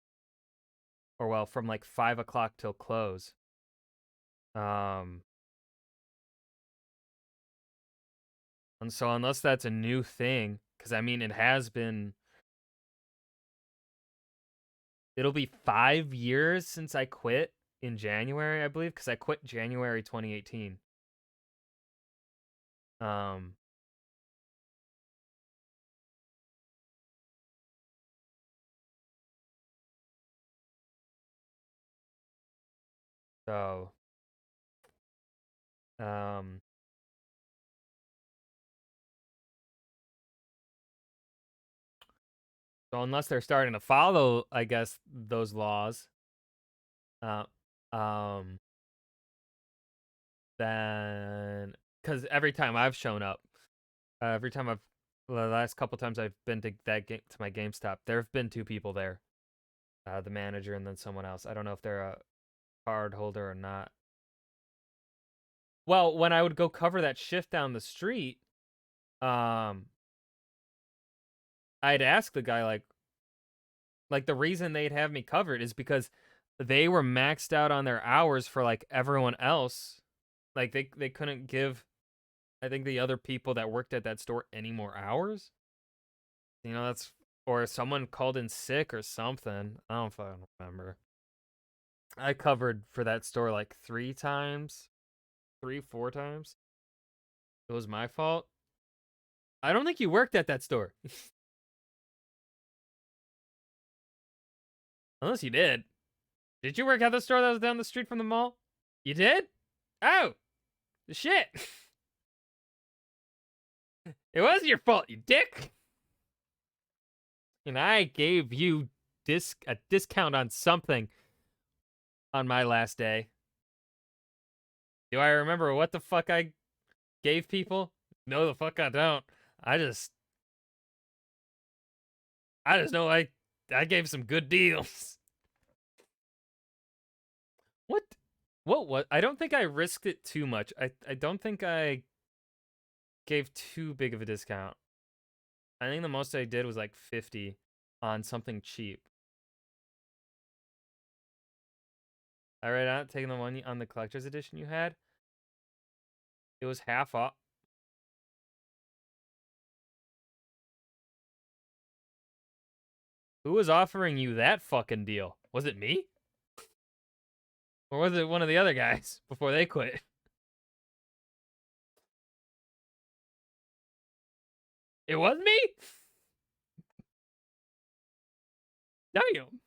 Or well, from like 5 o'clock till close. And so unless that's a new thing, because I mean it has been. It'll be 5 years since I quit in January, I believe, because I quit January 2018. So, um, so unless they're starting to follow, I guess, those laws, uh, um, then because every time I've shown up, every time the last couple times I've been to my GameStop, there have been two people there, the manager and then someone else. I don't know if they're a card holder or not. Well, when I would go cover that shift down the street, I'd ask the guy like the reason they'd have me covered is because they were maxed out on their hours for like everyone else. Like they couldn't give, I think, the other people that worked at that store any more hours. You know, that's, or someone called in sick or something. I don't fucking remember. I covered for that store like 4 times. It was my fault. I don't think you worked at that store. Unless you did. Did you work at the store that was down the street from the mall? You did? Oh! Shit! It was your fault, you dick! And I gave you a discount on something on my last day. Do I remember what the fuck I gave people? No, the fuck I don't. I just know I gave some good deals. What? I don't think I risked it too much. I don't think I gave too big of a discount. I think the most I did was like 50 on something cheap. I read out taking the one on the collector's edition you had. It was half off. Who was offering you that fucking deal? Was it me? Or was it one of the other guys before they quit? It was me? Damn.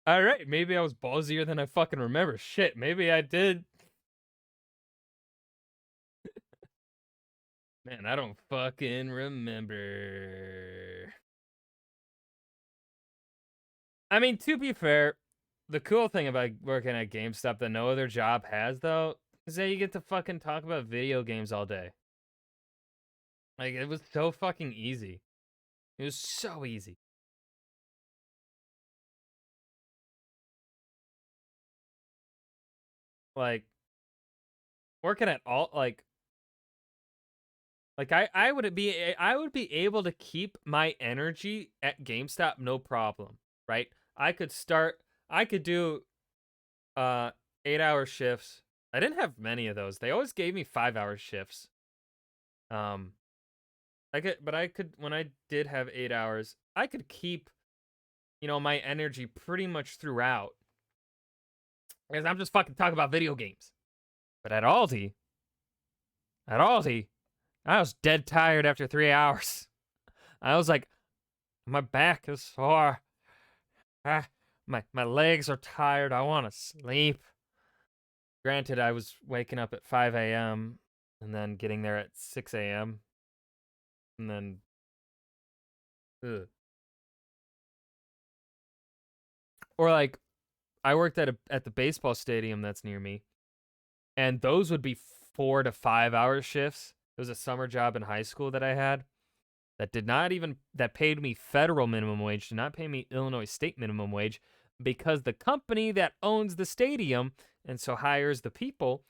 Alright, maybe I was ballsier than I fucking remember. Shit, maybe I did. Man, I don't fucking remember. I mean, to be fair, the cool thing about working at GameStop that no other job has, though, is that you get to fucking talk about video games all day. Like, it was so fucking easy. It was so easy. Like, working at all, like I would be able to keep my energy at GameStop no problem, right? I could do 8-hour shifts. I didn't have many of those. They always gave me 5-hour shifts. When I did have 8 hours, I could keep, my energy pretty much throughout. Because I'm just fucking talking about video games. But at Aldi, I was dead tired after 3 hours. I was like, my back is sore. My legs are tired. I want to sleep. Granted, I was waking up at 5 a.m. and then getting there at 6 a.m. And then, or like, I worked at the baseball stadium that's near me, and those would be 4 to 5 hour shifts. It was a summer job in high school that I had that paid me federal minimum wage, did not pay me Illinois state minimum wage, because the company that owns the stadium and so hires the people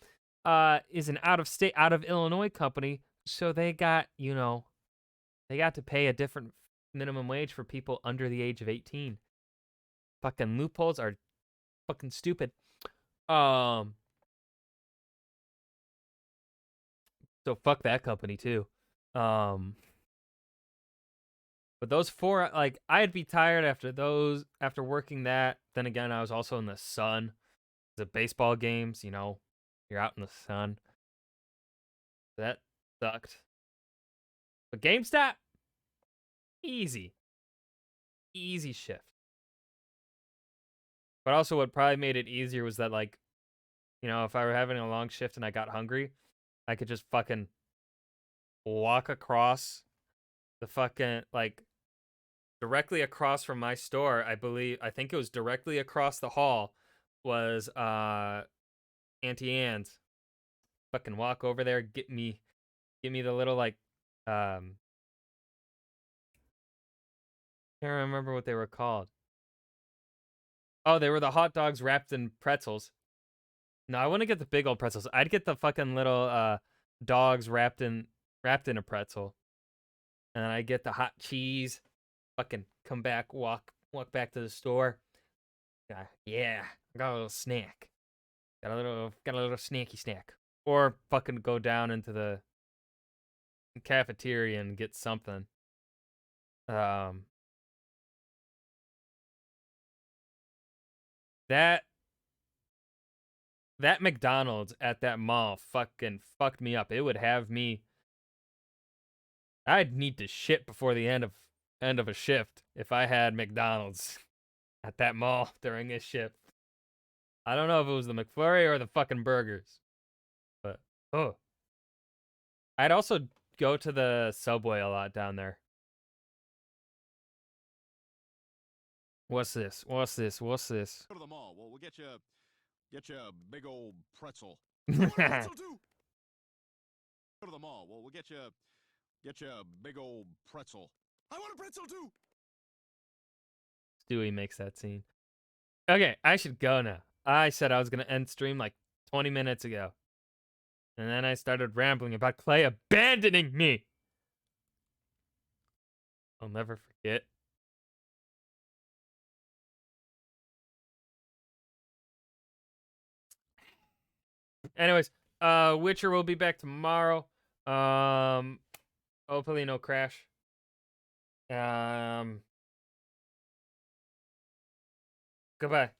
is an out of Illinois company, so they got to pay a different minimum wage for people under the age of 18. Fucking loopholes are fucking stupid. So fuck that company too. But those 4, like, I'd be tired after working that. Then again, I was also in the sun. The baseball games, you're out in the sun. That sucked. But GameStop, easy shift. But also what probably made it easier was that, like, you know, if I were having a long shift and I got hungry, I could just fucking walk across the fucking, like, directly across from my store. I think it was directly across the hall was Auntie Anne's. Fucking walk over there, get me the little, like, can't remember what they were called. Oh, they were the hot dogs wrapped in pretzels. No, I wouldn't get the big old pretzels. I'd get the fucking little dogs wrapped in a pretzel. And then I get the hot cheese. Fucking come back, walk back to the store. Yeah, I got a little snack. Got a little snacky snack. Or fucking go down into the cafeteria and get something. That McDonald's at that mall fucking fucked me up. It would have me. I'd need to shit before the end of a shift if I had McDonald's at that mall during a shift. I don't know if it was the McFlurry or the fucking burgers, but oh, I'd also go to the Subway a lot down there. What's this? What's this? What's this? Go to the mall. Well, we'll get you a big old pretzel. I want a pretzel too. Go to the mall. Well, we'll get you a big old pretzel. I want a pretzel too. Stewie makes that scene. Okay, I should go now. I said I was gonna end stream like 20 minutes ago. And then I started rambling about Clay abandoning me. I'll never forget. Anyways, Witcher will be back tomorrow. Hopefully no crash. Goodbye.